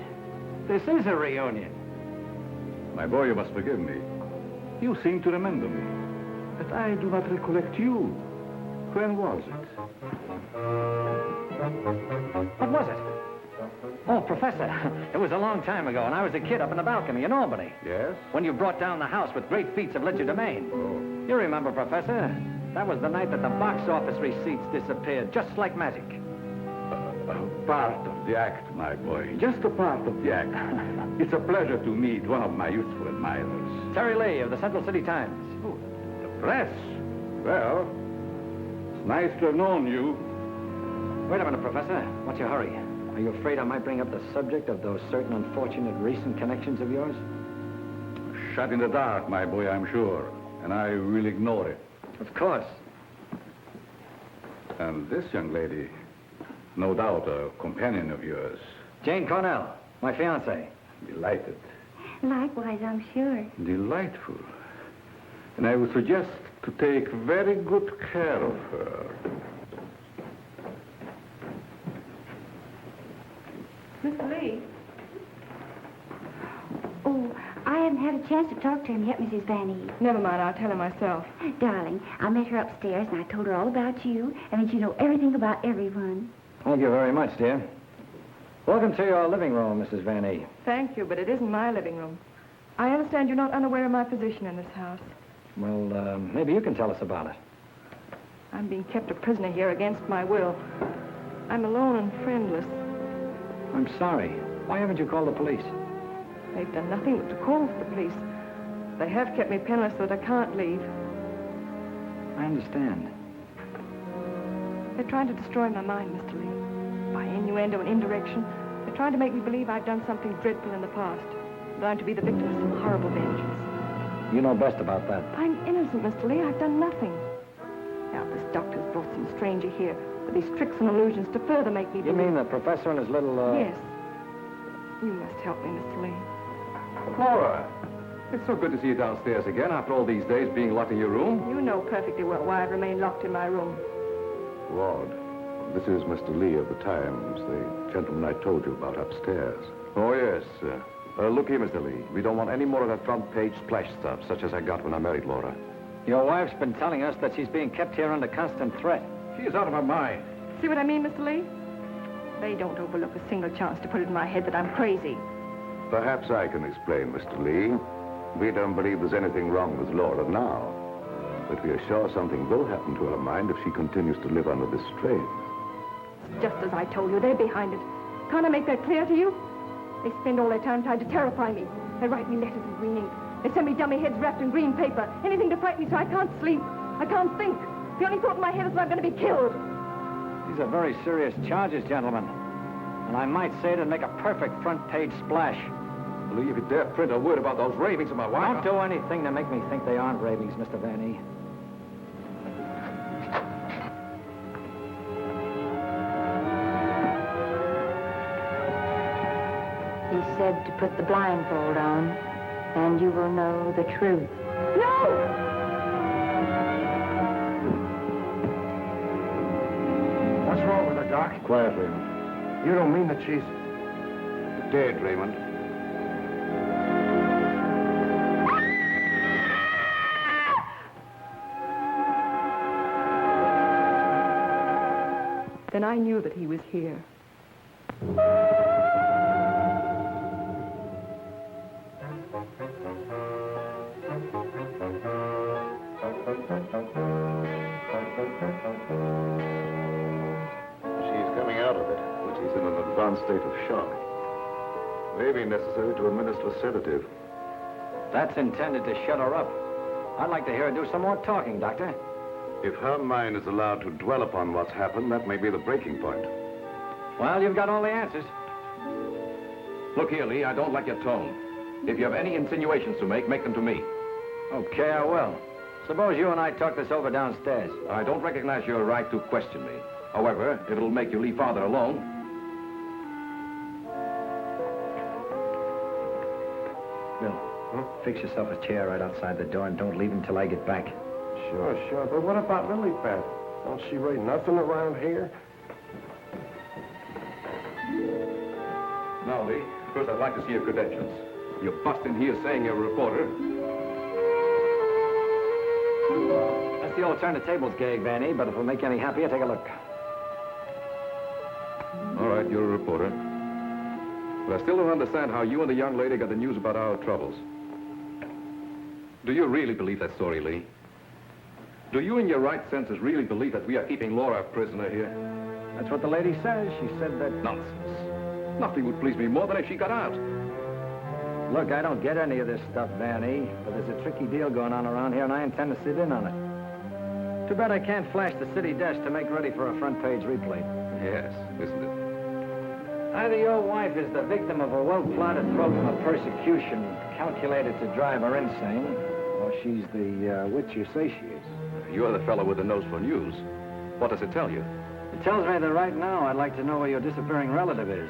[SPEAKER 12] this is a reunion.
[SPEAKER 10] My boy, you must forgive me. You seem to remember me. But I do not recollect you. When was it?
[SPEAKER 12] What was it? Oh, Professor, it was a long time ago, and I was a kid up in the balcony in Albany.
[SPEAKER 10] Yes?
[SPEAKER 12] When you brought down the house with great feats of legerdemain.
[SPEAKER 10] Oh.
[SPEAKER 12] You remember, Professor? That was the night that the box office receipts disappeared, just like magic.
[SPEAKER 10] Part of the act, my boy. Just a part of the act. It's a pleasure to meet one of my youthful admirers.
[SPEAKER 12] Terry Lee of the Central City Times.
[SPEAKER 10] Oh, the press? Well, it's nice to have known you.
[SPEAKER 12] Wait a minute, Professor. What's your hurry? Are you afraid I might bring up the subject of those certain unfortunate recent connections of yours?
[SPEAKER 10] Shut in the dark, my boy, I'm sure. And I will ignore it.
[SPEAKER 12] Of course.
[SPEAKER 10] And this young lady, no doubt a companion of yours.
[SPEAKER 12] Jane Cornell, my fiancée.
[SPEAKER 10] Delighted.
[SPEAKER 6] Likewise, I'm sure.
[SPEAKER 10] Delightful. And I would suggest to take very good care of her.
[SPEAKER 11] Mr. Lee?
[SPEAKER 6] Oh, I haven't had a chance to talk to him yet, Mrs. Van E.
[SPEAKER 11] Never mind, I'll tell him myself.
[SPEAKER 6] Darling, I met her upstairs, and I told her all about you, and that you know everything about everyone.
[SPEAKER 12] Thank you very much, dear. Welcome to your living room, Mrs. Van E.
[SPEAKER 11] Thank you, but it isn't my living room. I understand you're not unaware of my position in this house.
[SPEAKER 12] Well, maybe you can tell us about it.
[SPEAKER 11] I'm being kept a prisoner here against my will. I'm alone and friendless.
[SPEAKER 12] I'm sorry. Why haven't you called the police?
[SPEAKER 11] They've done nothing but to call for the police. They have kept me penniless so that I can't leave.
[SPEAKER 12] I understand.
[SPEAKER 11] They're trying to destroy my mind, Mr. Lee. By innuendo and indirection, they're trying to make me believe I've done something dreadful in the past. That I'm to be the victim of some horrible vengeance.
[SPEAKER 12] You know best about that.
[SPEAKER 11] I'm innocent, Mr. Lee. I've done nothing. Now, this doctor's brought some stranger here with these tricks and illusions to further make me
[SPEAKER 12] You
[SPEAKER 11] believe...
[SPEAKER 12] mean the professor and his little,
[SPEAKER 11] Yes. You must help me, Mr. Lee.
[SPEAKER 10] Laura, it's so good to see you downstairs again after all these days being locked in your room.
[SPEAKER 11] You know perfectly well why I've remained locked in my room.
[SPEAKER 4] Ward, this is Mr. Lee of the Times, the gentleman I told you about upstairs.
[SPEAKER 5] Oh, yes. Look here, Mr. Lee. We don't want any more of that front-page splash stuff, such as I got when I married Laura.
[SPEAKER 12] Your wife's been telling us that she's being kept here under constant threat.
[SPEAKER 10] She's out of her mind.
[SPEAKER 11] See what I mean, Mr. Lee? They don't overlook a single chance to put it in my head that I'm crazy.
[SPEAKER 4] Perhaps I can explain, Mr. Lee. We don't believe there's anything wrong with Laura now. But we are sure something will happen to her mind if she continues to live under this strain.
[SPEAKER 11] It's just as I told you, they're behind it. Can't I make that clear to you? They spend all their time trying to terrify me. They write me letters in green ink. They send me dummy heads wrapped in green paper. Anything to frighten me so I can't sleep. I can't think. The only thought in my head is that I'm going to be killed.
[SPEAKER 12] These are very serious charges, gentlemen. And I might say it'd make a perfect front-page splash.
[SPEAKER 10] Lee, if you dare print a word about those ravings of my wife...
[SPEAKER 12] Don't do anything to make me think they aren't ravings, Mr. Van E.
[SPEAKER 6] He said to put the blindfold on, and you will know the truth.
[SPEAKER 11] No!
[SPEAKER 8] Doc.
[SPEAKER 5] Quiet, Raymond.
[SPEAKER 8] You don't mean that she's...
[SPEAKER 5] Dead, Raymond.
[SPEAKER 11] Then I knew that he was here.
[SPEAKER 4] She's coming out of it, but she's in an advanced state of shock. May be necessary to administer a sedative.
[SPEAKER 12] That's intended to shut her up. I'd like to hear her do some more talking, Doctor.
[SPEAKER 4] If her mind is allowed to dwell upon what's happened, that may be the breaking point.
[SPEAKER 12] Well, you've got all the answers.
[SPEAKER 10] Look here, Lee, I don't like your tone. If you have any insinuations to make them to me.
[SPEAKER 12] Okay, I will. Suppose you and I talk this over downstairs.
[SPEAKER 10] I don't recognize your right to question me. However, if it'll make you leave Father alone...
[SPEAKER 12] Bill, fix yourself a chair right outside the door and don't leave until I get back.
[SPEAKER 8] Sure. But what about Lily Beth? Don't she rate nothing around here?
[SPEAKER 10] Now, Lee, first I'd like to see your credentials. You bust in here saying you're a reporter.
[SPEAKER 12] That's the old turn the tables gag, Vanny, but if it'll make you any happier, take a look.
[SPEAKER 10] All right, you're a reporter. But I still don't understand how you and the young lady got the news about our troubles. Do you really believe that story, Lee? Do you, in your right senses, really believe that we are keeping Laura a prisoner here?
[SPEAKER 12] That's what the lady says. She said that...
[SPEAKER 10] Nonsense. Nothing would please me more than if she got out.
[SPEAKER 12] Look, I don't get any of this stuff, Vanny, but there's a tricky deal going on around here, and I intend to sit in on it. Too bad I can't flash the city desk to make ready for a front-page replay.
[SPEAKER 10] Yes, isn't it?
[SPEAKER 12] Either your wife is the victim of a well-plotted program of persecution calculated to drive her insane, or she's the witch you say she is.
[SPEAKER 10] You're the fellow with the nose for news. What does it tell you?
[SPEAKER 12] It tells me that right now I'd like to know where your disappearing relative is.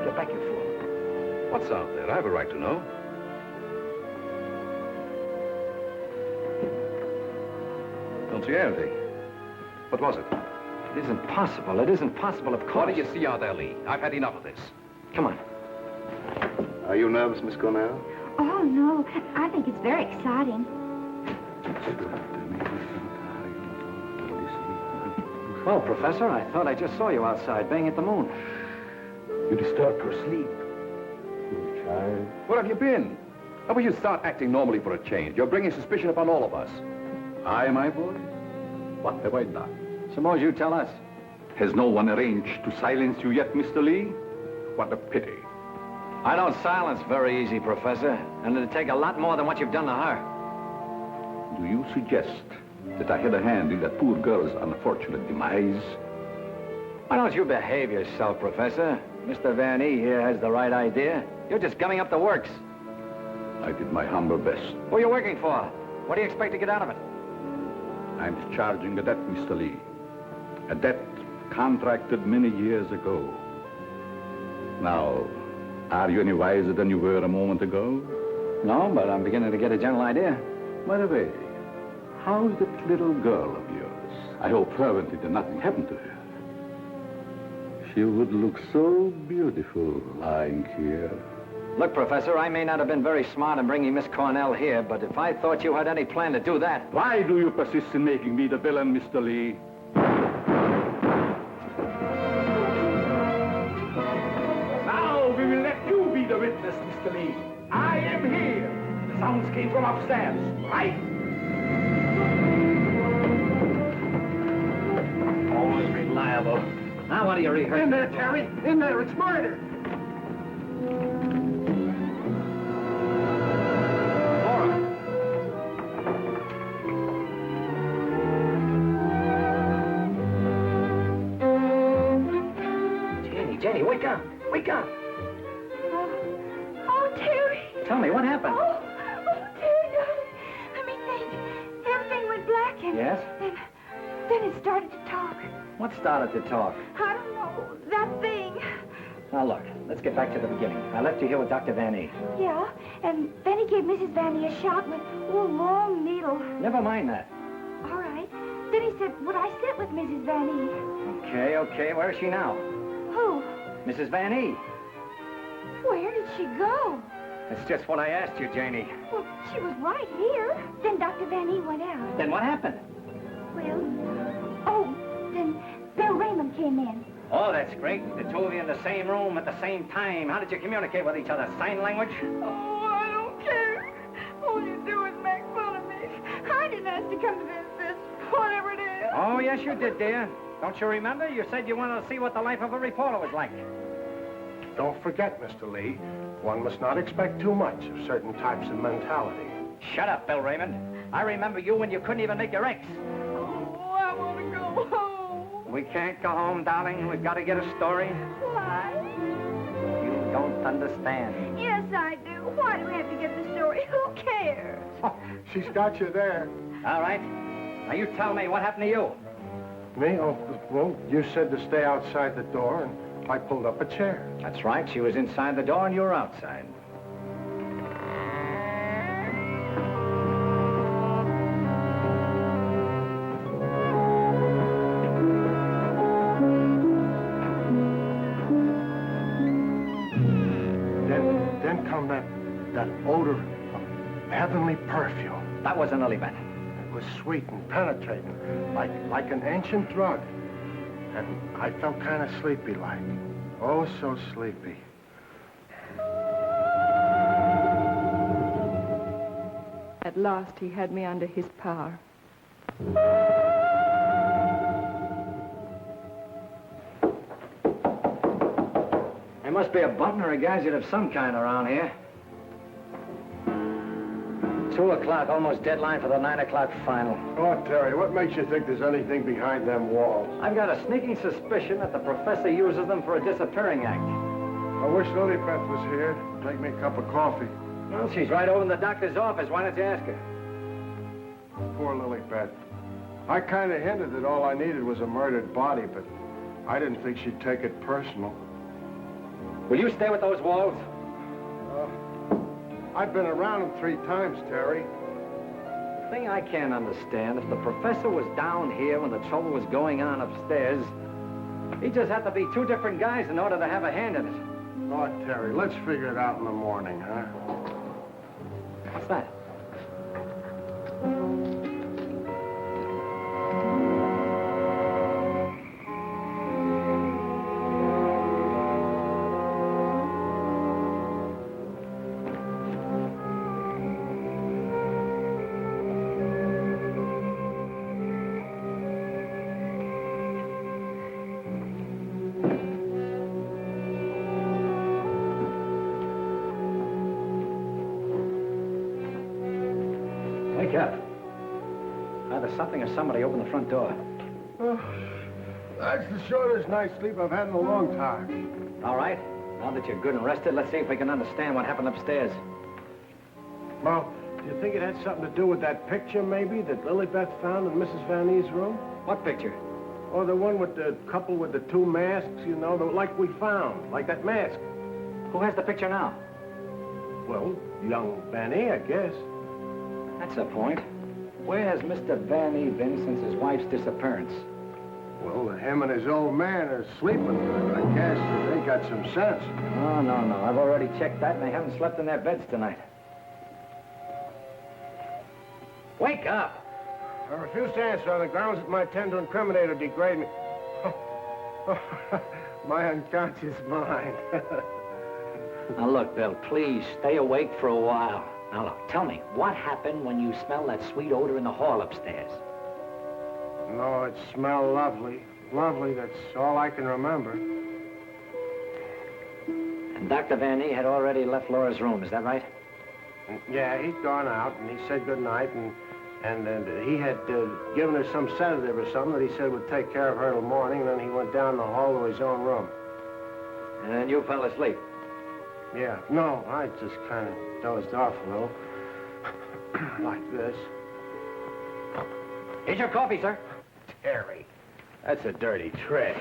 [SPEAKER 12] Get back, you fool.
[SPEAKER 10] What's out there? I have a right to know. Don't see anything. What was it?
[SPEAKER 12] It isn't possible. It isn't possible, of course.
[SPEAKER 10] What do you see out there, Lee? I've had enough of this.
[SPEAKER 12] Come on.
[SPEAKER 4] Are you nervous, Miss Cornell?
[SPEAKER 6] Oh, no. I think it's very exciting.
[SPEAKER 12] Well, Professor, I thought I just saw you outside, baying at the moon.
[SPEAKER 5] You disturbed her sleep. Poor child.
[SPEAKER 10] Where have you been? How will you start acting normally for a change? You're bringing suspicion upon all of us.
[SPEAKER 5] I, my boy? What have I done?
[SPEAKER 12] Suppose you tell us.
[SPEAKER 10] Has no one arranged to silence you yet, Mr. Lee? What a pity.
[SPEAKER 12] I don't silence very easy, Professor, and it'd take a lot more than what you've done to her.
[SPEAKER 10] Do you suggest that I had a hand in that poor girl's unfortunate demise?
[SPEAKER 12] Why don't you behave yourself, Professor? Mr. Van E here has the right idea. You're just gumming up the works.
[SPEAKER 10] I did my humble best.
[SPEAKER 12] Who are you working for? What do you expect to get out of it?
[SPEAKER 10] I'm discharging a debt, Mr. Lee. A debt contracted many years ago. Now, are you any wiser than you were a moment ago?
[SPEAKER 12] No, but I'm beginning to get a general idea.
[SPEAKER 10] By the way, how's that little girl of yours? I hope fervently that nothing happened to her. She would look so beautiful lying here.
[SPEAKER 12] Look, Professor, I may not have been very smart in bringing Miss Cornell here, but if I thought you had any plan to do that...
[SPEAKER 10] Why do you persist in making me the villain, Mr. Lee?
[SPEAKER 9] Now we will let you be the witness, Mr. Lee. I am here. The sounds came from upstairs, right? Always reliable.
[SPEAKER 12] Now what do you rehearse?
[SPEAKER 8] In there, Terry. In there. It's murder.
[SPEAKER 12] Jenny, wake up. Wake up.
[SPEAKER 6] Oh, Terry.
[SPEAKER 12] Tell me, what happened?
[SPEAKER 6] Oh, Terry, darling. Let me think. Everything went black and...
[SPEAKER 12] Yes?
[SPEAKER 6] Then it started to talk.
[SPEAKER 12] What started to talk?
[SPEAKER 6] I don't know. That thing.
[SPEAKER 12] Now, look, let's get back to the beginning. I left you here with Dr. Van E.
[SPEAKER 6] Yeah, and then he gave Mrs. Vanny a shot with a long needle.
[SPEAKER 12] Never mind that.
[SPEAKER 6] All right. Then he said, would I sit with Mrs. Vanny?
[SPEAKER 12] Okay. Where is she now?
[SPEAKER 6] Who?
[SPEAKER 12] Mrs. Van E.
[SPEAKER 6] Where did she go?
[SPEAKER 12] That's just what I asked you, Janie.
[SPEAKER 6] Well, she was right here. Then Dr. Vanny went out.
[SPEAKER 12] Then what happened?
[SPEAKER 6] Well, then Bill Raymond came in.
[SPEAKER 12] Oh, that's great. The two of you in the same room at the same time. How did you communicate with each other? Sign language?
[SPEAKER 11] Oh, I don't care. All you do is make fun of me. I didn't ask to come to this, whatever it is.
[SPEAKER 12] Oh, yes, you did, dear. Don't you remember? You said you wanted to see what the life of a reporter was like.
[SPEAKER 8] Don't forget, Mr. Lee, one must not expect too much of certain types of mentality.
[SPEAKER 12] Shut up, Bill Raymond. I remember you when you couldn't even make your X.
[SPEAKER 11] Oh, I want to go home.
[SPEAKER 12] We can't go home, darling. We've got to get a story.
[SPEAKER 11] Why?
[SPEAKER 12] You don't understand.
[SPEAKER 11] Yes, I do. Why do we have to get the story? Who cares?
[SPEAKER 8] She's got you there.
[SPEAKER 12] All right. Now, you tell me, what happened to you?
[SPEAKER 8] Me? Oh, well, you said to stay outside the door, and I pulled up a chair.
[SPEAKER 12] That's right. She was inside the door and you were outside.
[SPEAKER 8] Then come that odor of heavenly perfume.
[SPEAKER 12] That was an early bat.
[SPEAKER 8] It was sweet and penetrating, like an ancient drug. And I felt kind of sleepy-like. Oh, so sleepy.
[SPEAKER 11] At last, he had me under his power.
[SPEAKER 12] There must be a button or a gadget of some kind around here. 2 o'clock, almost deadline for the 9 o'clock final.
[SPEAKER 8] Oh, Terry, what makes you think there's anything behind them walls?
[SPEAKER 12] I've got a sneaking suspicion that the professor uses them for a disappearing act.
[SPEAKER 8] I wish Lilybeth was here to make me a cup of coffee.
[SPEAKER 12] Well, she's right over in the doctor's office. Why don't you ask her?
[SPEAKER 8] Poor Lilybeth. I kind of hinted that all I needed was a murdered body, but I didn't think she'd take it personal.
[SPEAKER 12] Will you stay with those walls?
[SPEAKER 8] I've been around them 3 times, Terry.
[SPEAKER 12] The thing I can't understand, if the professor was down here when the trouble was going on upstairs, he just had to be 2 different guys in order to have a hand in it.
[SPEAKER 8] Oh, Terry, let's figure it out in the morning, huh?
[SPEAKER 12] What's that? Wake up. Either something or somebody opened the front door.
[SPEAKER 8] Oh, that's the shortest night's sleep I've had in a long time.
[SPEAKER 12] All right. Now that you're good and rested, let's see if we can understand what happened upstairs.
[SPEAKER 8] Well, do you think it had something to do with that picture, maybe, that Lilybeth found in Mrs. Van E's room?
[SPEAKER 12] What picture?
[SPEAKER 8] Or the one with the couple with the 2 masks, you know, like we found, like that mask.
[SPEAKER 12] Who has the picture now?
[SPEAKER 8] Well, young Van E, I guess.
[SPEAKER 12] That's the point. Where has Mr. Van E been since his wife's disappearance?
[SPEAKER 8] Well, him and his old man are sleeping. I guess they got some sense.
[SPEAKER 12] No. I've already checked that, and they haven't slept in their beds tonight. Wake up!
[SPEAKER 8] I refuse to answer on the grounds that my tend to incriminate or degrade me. My unconscious mind.
[SPEAKER 12] Now, look, Bill, please stay awake for a while. Now, look, tell me, what happened when you smelled that sweet odor in the hall upstairs?
[SPEAKER 8] No, it smelled lovely. Lovely, that's all I can remember.
[SPEAKER 12] And Dr. Van E had already left Laura's room, is that right?
[SPEAKER 8] Yeah, he'd gone out, and he said goodnight, and he had given her some sedative or something that he said would take care of her till morning, and then he went down the hall to his own room.
[SPEAKER 12] And then you fell asleep?
[SPEAKER 8] Yeah, no, I just kind of dozed off a little. Like this.
[SPEAKER 12] Here's your coffee, sir.
[SPEAKER 8] Terry, that's a dirty trick.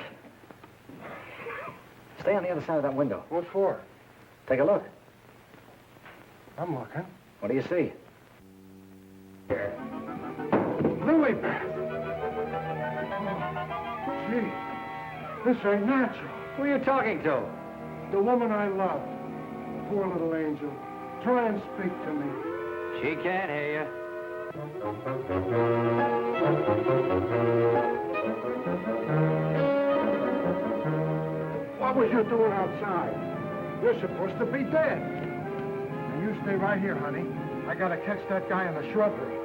[SPEAKER 12] Stay on the other side of that window.
[SPEAKER 8] What for?
[SPEAKER 12] Take a look.
[SPEAKER 8] I'm looking.
[SPEAKER 12] What do you see?
[SPEAKER 8] Lily Beth! Gee, this ain't natural.
[SPEAKER 12] Who are you talking to?
[SPEAKER 8] The woman I love. Poor little angel. Try and speak to me.
[SPEAKER 12] She can't hear you.
[SPEAKER 8] What was you doing outside? You're supposed to be dead. Now you stay right here, honey. I gotta catch that guy in the shrubbery.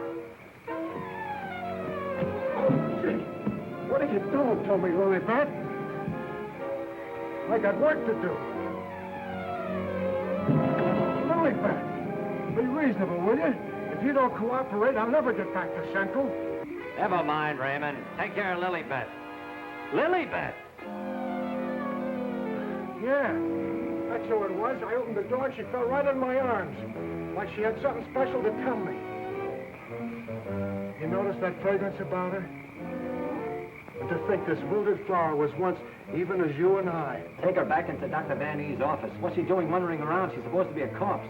[SPEAKER 8] Oh, gee. What are you doing to me, Lily Beth? I got work to do. Lily Beth, be reasonable, will you? If you don't cooperate, I'll never get back to Central.
[SPEAKER 12] Never mind, Raymond. Take care of Lilybeth. Lilybeth!
[SPEAKER 8] Yeah, that's who it was. I opened the door and she fell right in my arms. Like she had something special to tell me. You notice that fragrance about her? And to think this wilted flower was once even as you and I.
[SPEAKER 12] Take her back into Dr. Van E's office. What's she doing wandering around? She's supposed to be a corpse.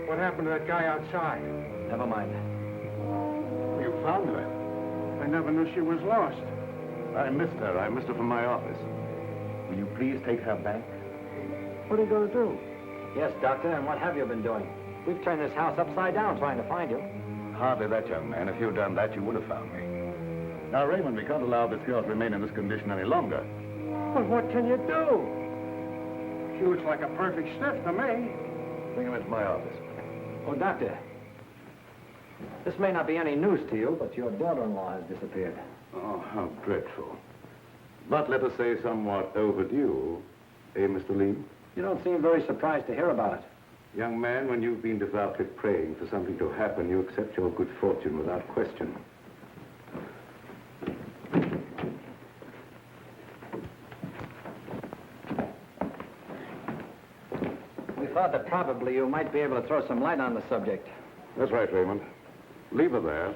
[SPEAKER 8] What happened to that guy outside?
[SPEAKER 12] Never mind.
[SPEAKER 4] You found her.
[SPEAKER 8] I never knew she was lost.
[SPEAKER 4] I missed her. I missed her from my office. Will you please take her back?
[SPEAKER 8] What are you going to do?
[SPEAKER 12] Yes, Doctor, and what have you been doing? We've turned this house upside down trying to find you.
[SPEAKER 5] Hardly that, young man. If you'd done that, you would have found me.
[SPEAKER 4] Now, Raymond, we can't allow this girl to remain in this condition any longer.
[SPEAKER 8] But what can you do? She looks like a perfect stiff to me.
[SPEAKER 4] Bring him into my office.
[SPEAKER 12] Oh, Doctor, this may not be any news to you, but your daughter-in-law has disappeared.
[SPEAKER 4] Oh, how dreadful. But let us say somewhat overdue, eh, Mr. Lee?
[SPEAKER 12] You don't seem very surprised to hear about it.
[SPEAKER 4] Young man, when you've been devoutly praying for something to happen, you accept your good fortune without question.
[SPEAKER 12] We thought that probably you might be able to throw some light on the subject.
[SPEAKER 4] That's right, Raymond. Leave her there.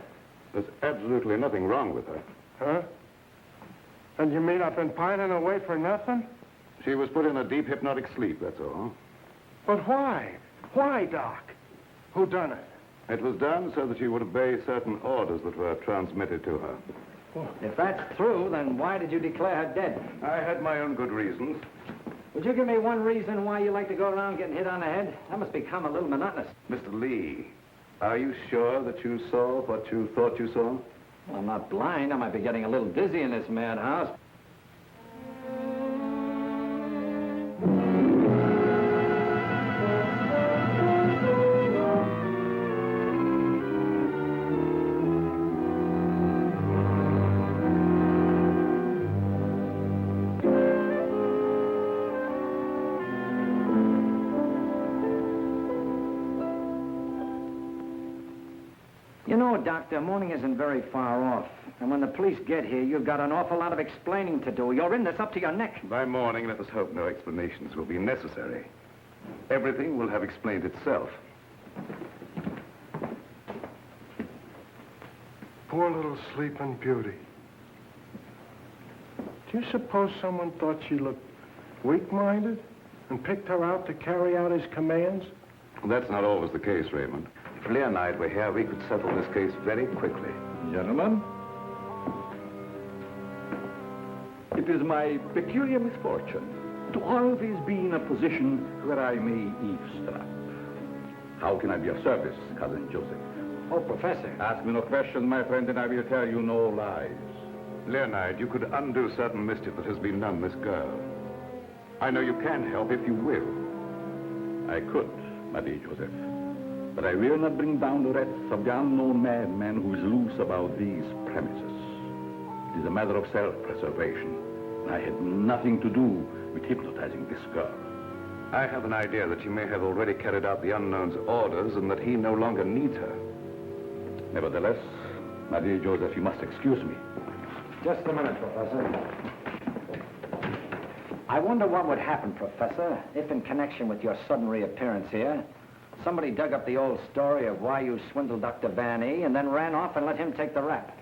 [SPEAKER 4] There's absolutely nothing wrong with her.
[SPEAKER 8] Huh? And you mean I've been pining away for nothing?
[SPEAKER 4] She was put in a deep hypnotic sleep, that's all.
[SPEAKER 8] But why? Why, Doc? Who done it?
[SPEAKER 4] It was done so that she would obey certain orders that were transmitted to her.
[SPEAKER 12] If that's true, then why did you declare her dead?
[SPEAKER 4] I had my own good reasons.
[SPEAKER 12] Would you give me one reason why you like to go around getting hit on the head? That must become a little monotonous.
[SPEAKER 4] Mr. Lee, are you sure that you saw what you thought you saw?
[SPEAKER 12] Well, I'm not blind. I might be getting a little dizzy in this madhouse. You know, Doctor, morning isn't very far off. And when the police get here, you've got an awful lot of explaining to do. You're in this up to your neck.
[SPEAKER 4] By morning, let us hope no explanations will be necessary. Everything will have explained itself.
[SPEAKER 8] Poor little sleeping beauty. Do you suppose someone thought she looked weak-minded and picked her out to carry out his commands?
[SPEAKER 4] That's not always the case, Raymond. If Leah and I were here, we could settle this case very quickly.
[SPEAKER 9] Gentlemen, it is my peculiar misfortune to always be in a position where I may eavesdrop. How can I be of service, Cousin Joseph?
[SPEAKER 12] Oh, Professor.
[SPEAKER 9] Ask me no questions, my friend, and I will tell you no lies.
[SPEAKER 4] Leonard, you could undo certain mischief that has been done this girl. I know you can help if you will.
[SPEAKER 9] I could, my dear Joseph. But I will not bring down the wrath of the unknown madman who is loose about these premises. It is a matter of self-preservation. I had nothing to do with hypnotizing this girl.
[SPEAKER 4] I have an idea that you may have already carried out the unknown's orders and that he no longer needs her.
[SPEAKER 9] Nevertheless, my dear Joseph, you must excuse me.
[SPEAKER 12] Just a minute, Professor. I wonder what would happen, Professor, if in connection with your sudden reappearance here, somebody dug up the old story of why you swindled Dr. Van E and then ran off and let him take the rap.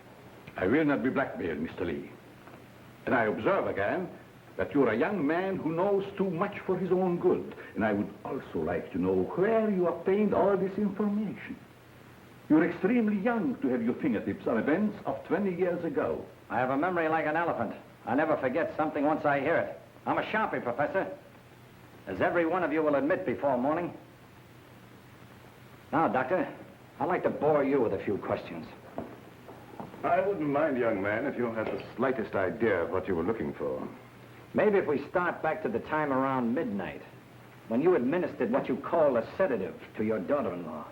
[SPEAKER 9] I will not be blackmailed, Mr. Lee. And I observe again that you're a young man who knows too much for his own good. And I would also like to know where you obtained all this information. You're extremely young to have your fingertips on events of 20 years ago.
[SPEAKER 12] I have a memory like an elephant. I never forget something once I hear it. I'm a sharpie, Professor. As every one of you will admit before morning. Now, Doctor, I'd like to bore you with a few questions.
[SPEAKER 5] I wouldn't mind, young man, if you had the slightest idea of what you were looking for.
[SPEAKER 12] Maybe if we start back to the time around midnight, when you administered what you call a sedative to your daughter-in-law.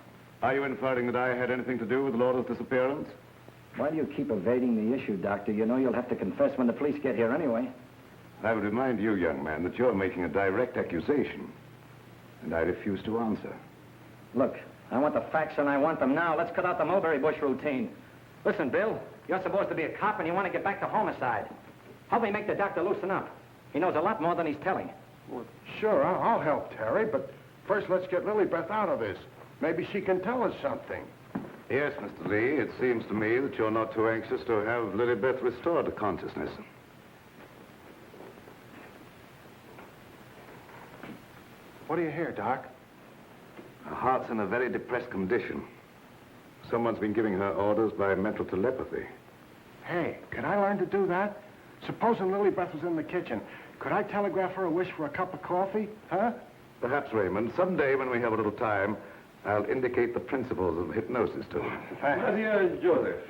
[SPEAKER 5] Are you inferring that I had anything to do with Laura's disappearance?
[SPEAKER 12] Why do you keep evading the issue, Doctor? You know you'll have to confess when the police get here anyway.
[SPEAKER 5] I would remind you, young man, that you're making a direct accusation, and I refuse to answer.
[SPEAKER 12] Look, I want the facts and I want them now. Let's cut out the mulberry bush routine. Listen, Bill, you're supposed to be a cop and you want to get back to homicide. Help me make the doctor loosen up. He knows a lot more than he's telling.
[SPEAKER 8] Well, sure, I'll help Terry, but first let's get Lilybeth out of this. Maybe she can tell us something.
[SPEAKER 5] Yes, Mr. Lee, it seems to me that you're not too anxious to have Lilybeth restored to consciousness.
[SPEAKER 8] What do you hear, Doc?
[SPEAKER 5] Her heart's in a very depressed condition. Someone's been giving her orders by mental telepathy.
[SPEAKER 8] Hey, could I learn to do that? Supposing Lilybeth was in the kitchen. Could I telegraph her a wish for a cup of coffee? Huh?
[SPEAKER 5] Perhaps, Raymond, someday when we have a little time, I'll indicate the principles of hypnosis to her.
[SPEAKER 8] Thanks.
[SPEAKER 9] Dear Joseph,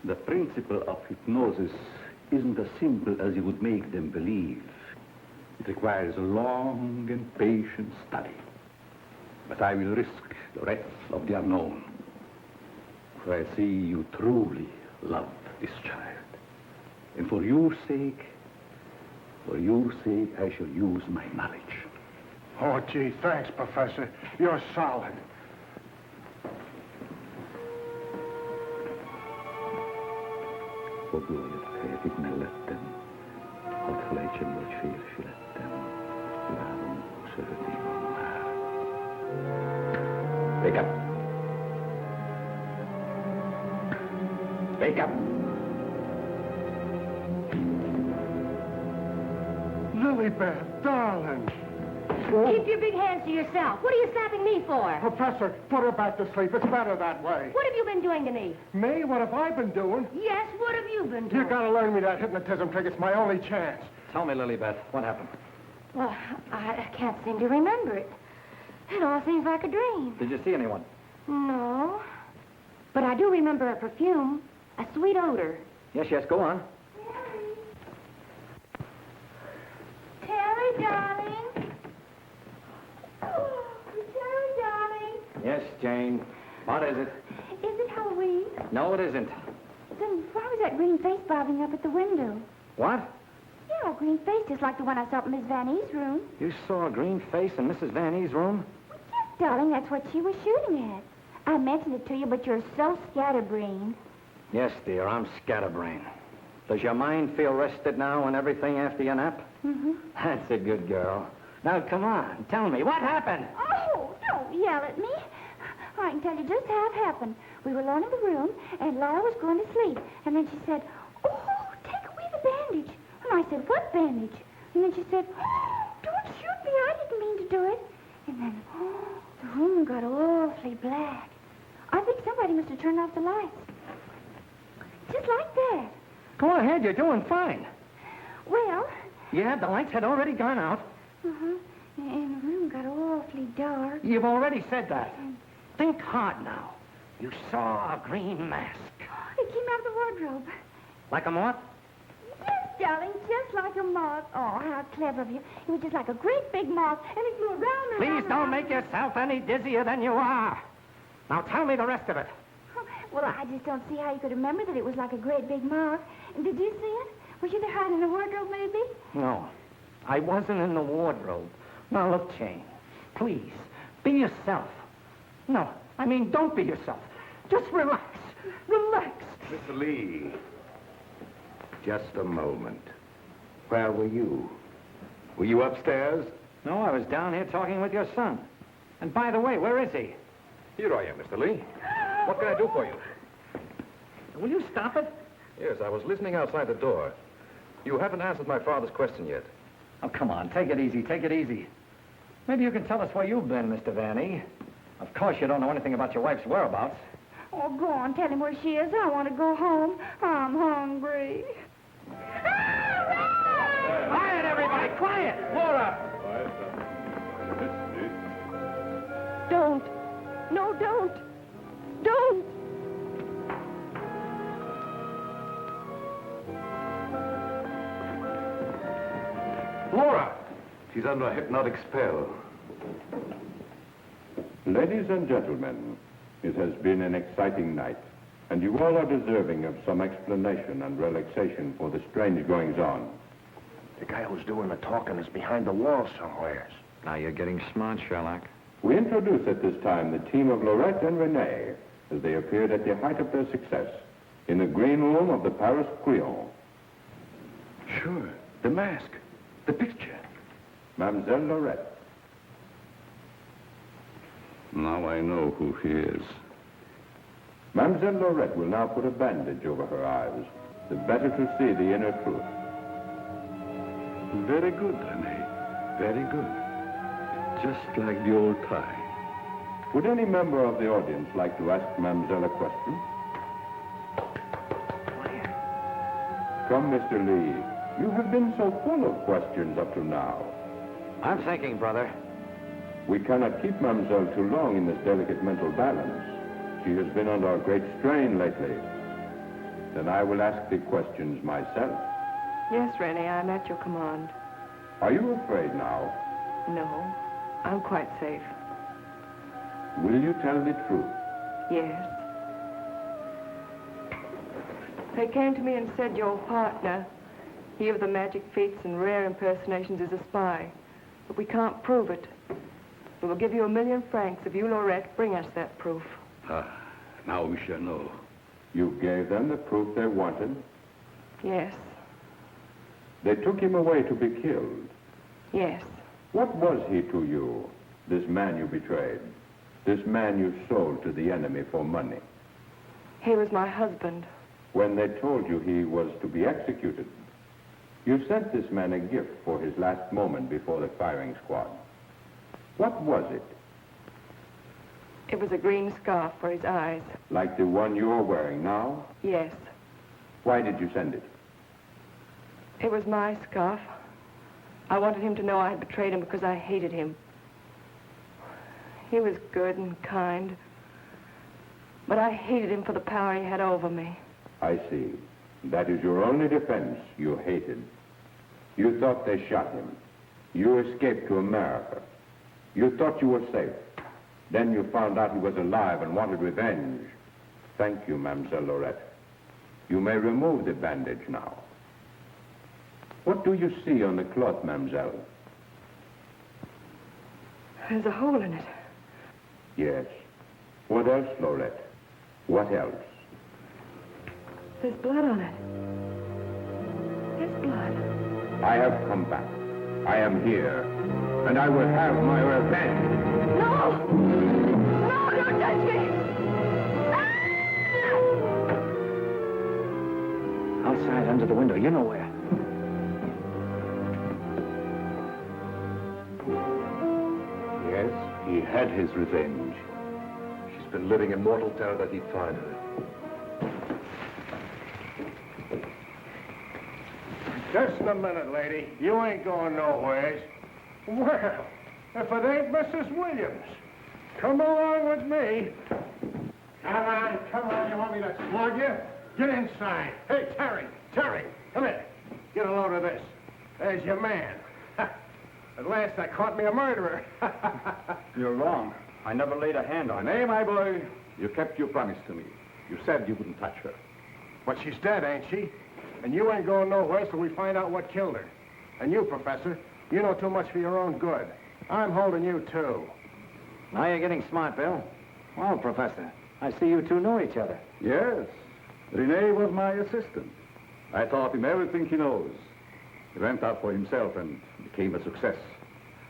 [SPEAKER 9] the principle of hypnosis isn't as simple as you would make them believe. It requires a long and patient study. But I will risk the rest of the unknown. For I see you truly love this child. And for your sake, I shall use my knowledge.
[SPEAKER 8] Oh, gee, thanks, Professor. You're solid.
[SPEAKER 9] Wake up. Wake up.
[SPEAKER 8] Lilybeth, darling.
[SPEAKER 6] Keep your big hands to yourself. What are you slapping me for?
[SPEAKER 8] Professor, put her back to sleep. It's better that way.
[SPEAKER 6] What have you been doing to me?
[SPEAKER 8] Me? What have I been doing?
[SPEAKER 6] Yes, what have you been doing?
[SPEAKER 8] You gotta learn me that hypnotism trick. It's my only chance.
[SPEAKER 12] Tell me, Lilybeth, what happened?
[SPEAKER 6] Well, I can't seem to remember it. It all seems like a dream.
[SPEAKER 12] Did you see anyone?
[SPEAKER 6] No. But I do remember a perfume, a sweet odor.
[SPEAKER 12] Yes, go on.
[SPEAKER 6] Terry, darling. Oh, Terry, darling.
[SPEAKER 12] Yes, Jane. What is it?
[SPEAKER 6] Is it Halloween?
[SPEAKER 12] No, it isn't.
[SPEAKER 6] Then why was that green face bobbing up at the window?
[SPEAKER 12] What?
[SPEAKER 6] Yeah, a green face just like the one I saw in Miss Van E's room.
[SPEAKER 12] You saw a green face in Mrs. Van E's room?
[SPEAKER 6] Yes, darling, that's what she was shooting at. I mentioned it to you, but you're so scatterbrained.
[SPEAKER 12] Yes, dear, I'm scatterbrained. Does your mind feel rested now and everything after your nap?
[SPEAKER 6] Mm-hmm.
[SPEAKER 12] That's a good girl. Now, come on, tell me, what happened?
[SPEAKER 6] Oh, don't yell at me. I can tell you just how it happened. We were alone in the room, and Laura was going to sleep. And then she said, oh, take away the bandage. And I said, what bandage? And then she said, oh, don't shoot me. I didn't mean to do it. And then, the room got awfully black. I think somebody must have turned off the lights. Just like that.
[SPEAKER 12] Go ahead, you're doing fine.
[SPEAKER 6] Well...
[SPEAKER 12] Yeah, the lights had already gone out.
[SPEAKER 6] Uh-huh. And the room got awfully dark.
[SPEAKER 12] You've already said that. Think hard now. You saw a green mask.
[SPEAKER 6] It came out of the wardrobe.
[SPEAKER 12] Like a moth?
[SPEAKER 6] Yes, darling, just like a moth. Oh, how clever of you. It was just like a great big moth, and it flew around and
[SPEAKER 12] Please
[SPEAKER 6] around,
[SPEAKER 12] don't
[SPEAKER 6] around.
[SPEAKER 12] make yourself any dizzier than you are. Now tell me the rest of it.
[SPEAKER 6] Well, I just don't see how you could remember that it was like a great big moth. And did you see it? Was you there hiding in the wardrobe, maybe?
[SPEAKER 12] No, I wasn't in the wardrobe. Now, look, Jane, please, be yourself. No, I mean, don't be yourself. Just relax. Relax.
[SPEAKER 5] Mr. Lee, just a moment. Where were you? Were you upstairs?
[SPEAKER 12] No, I was down here talking with your son. And by the way, where is he?
[SPEAKER 10] Here I am, Mr. Lee. What can I do for you?
[SPEAKER 12] Will you stop it?
[SPEAKER 10] Yes, I was listening outside the door. You haven't answered my father's question yet.
[SPEAKER 12] Oh, come on, take it easy, take it easy. Maybe you can tell us where you've been, Mr. Vanny. Of course you don't know anything about your wife's whereabouts.
[SPEAKER 11] Oh, go on, tell him where she is. I want to go home. I'm hungry.
[SPEAKER 12] Quiet, everybody, quiet! Laura!
[SPEAKER 11] Don't. No, don't. Don't.
[SPEAKER 12] Laura!
[SPEAKER 5] She's under a hypnotic spell.
[SPEAKER 13] Ladies and gentlemen, it has been an exciting night, and you all are deserving of some explanation and relaxation for the strange goings-on.
[SPEAKER 8] The guy who's doing the talking is behind the wall somewhere.
[SPEAKER 12] Now you're getting smart, Sherlock.
[SPEAKER 13] We introduce at this time the team of Lorette and Renee as they appeared at the height of their success in the green room of the Paris Creole.
[SPEAKER 5] Sure, the mask, the picture.
[SPEAKER 13] Mademoiselle Lorette.
[SPEAKER 5] Now I know who he is.
[SPEAKER 13] Mademoiselle Lorette will now put a bandage over her eyes, the better to see the inner truth.
[SPEAKER 5] Very good, Renee. Very good. Just like the old time.
[SPEAKER 13] Would any member of the audience like to ask Mademoiselle a question? Come, Mr. Lee. You have been so full of questions up to now.
[SPEAKER 12] I'm thinking, brother.
[SPEAKER 13] We cannot keep Mademoiselle too long in this delicate mental balance. She has been under a great strain lately. Then I will ask the questions myself.
[SPEAKER 3] Yes, Rennie, I'm at your command.
[SPEAKER 13] Are you afraid now?
[SPEAKER 3] No, I'm quite safe.
[SPEAKER 13] Will you tell the truth?
[SPEAKER 3] Yes. They came to me and said your partner, he of the magic feats and rare impersonations, is a spy. But we can't prove it. We will give you 1,000,000 francs if you, Lorette, bring us that proof.
[SPEAKER 5] Now we shall know.
[SPEAKER 13] You gave them the proof they wanted?
[SPEAKER 3] Yes.
[SPEAKER 13] They took him away to be killed?
[SPEAKER 3] Yes.
[SPEAKER 13] What was he to you, this man you betrayed? This man you sold to the enemy for money?
[SPEAKER 3] He was my husband.
[SPEAKER 13] When they told you he was to be executed, you sent this man a gift for his last moment before the firing squad. What was it?
[SPEAKER 3] It was a green scarf for his eyes.
[SPEAKER 13] Like the one you're wearing now?
[SPEAKER 3] Yes.
[SPEAKER 13] Why did you send it?
[SPEAKER 3] It was my scarf. I wanted him to know I had betrayed him because I hated him. He was good and kind, but I hated him for the power he had over me.
[SPEAKER 13] I see. That is your only defense. You hated. You thought they shot him. You escaped to America. You thought you were safe. Then you found out he was alive and wanted revenge. Thank you, Mademoiselle Lorette. You may remove the bandage now. What do you see on the cloth, Mademoiselle?
[SPEAKER 3] There's a hole in it.
[SPEAKER 13] Yes. What else, Lorette? What else?
[SPEAKER 3] There's blood on it. There's blood.
[SPEAKER 13] I have come back. I am here. And I will have my revenge.
[SPEAKER 3] No! No, don't touch me!
[SPEAKER 12] Outside, under the window, you know where.
[SPEAKER 5] Yes, he had his revenge. She's been living in mortal terror that he'd find her.
[SPEAKER 8] Just a minute, lady. You ain't going nowheres. Well, if it ain't Mrs. Williams. Come along with me. Come on. You want me to slug you? Get inside. Hey, Terry, come here. Get a load of this. There's your man. At last I caught me a murderer.
[SPEAKER 5] You're wrong. I never laid a hand on her. Nay, my boy, you kept your promise to me. You said you wouldn't touch her.
[SPEAKER 8] But she's dead, ain't she? And you ain't going nowhere till we find out what killed her. And you, Professor, you know too much for your own good. I'm holding you, too.
[SPEAKER 12] Now you're getting smart, Bill. Well, Professor, I see you two know each other.
[SPEAKER 13] Yes. Rene was my assistant. I taught him everything he knows. He went out for himself and became a success.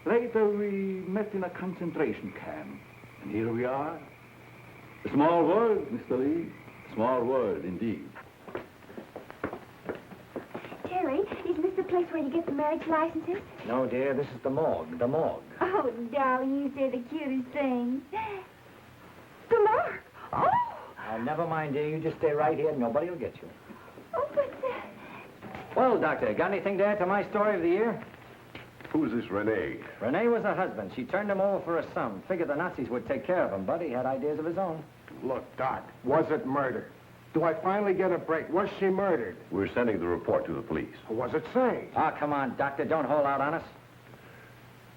[SPEAKER 13] Later, we met in a concentration camp. And here we are. A small world, Mr. Lee. Small world, indeed.
[SPEAKER 6] Terry,
[SPEAKER 14] place where you get the marriage licenses?
[SPEAKER 12] No, dear, this is the morgue, the morgue.
[SPEAKER 14] Oh, darling, you say the cutest thing. The mark. Oh!
[SPEAKER 12] Never mind, dear. You just stay right here. Nobody will get you.
[SPEAKER 14] Oh, but...
[SPEAKER 12] Well, Doctor, got anything to add to my story of the year?
[SPEAKER 1] Who's this Renee?
[SPEAKER 12] Renee was her husband. She turned him over for a sum. Figured the Nazis would take care of him, but he had ideas of his own.
[SPEAKER 8] Look, Doc, was it murder? Do I finally get a break? Was she murdered?
[SPEAKER 1] We're sending the report to the police.
[SPEAKER 8] What does it say?
[SPEAKER 12] Ah, come on, Doctor. Don't hold out on us.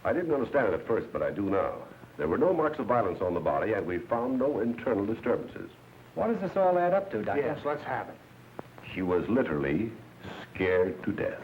[SPEAKER 1] I didn't understand it at first, but I do now. There were no marks of violence on the body, and we found no internal disturbances.
[SPEAKER 12] What does this all add up to, Doctor?
[SPEAKER 8] Yes, let's have it.
[SPEAKER 1] She was literally scared to death.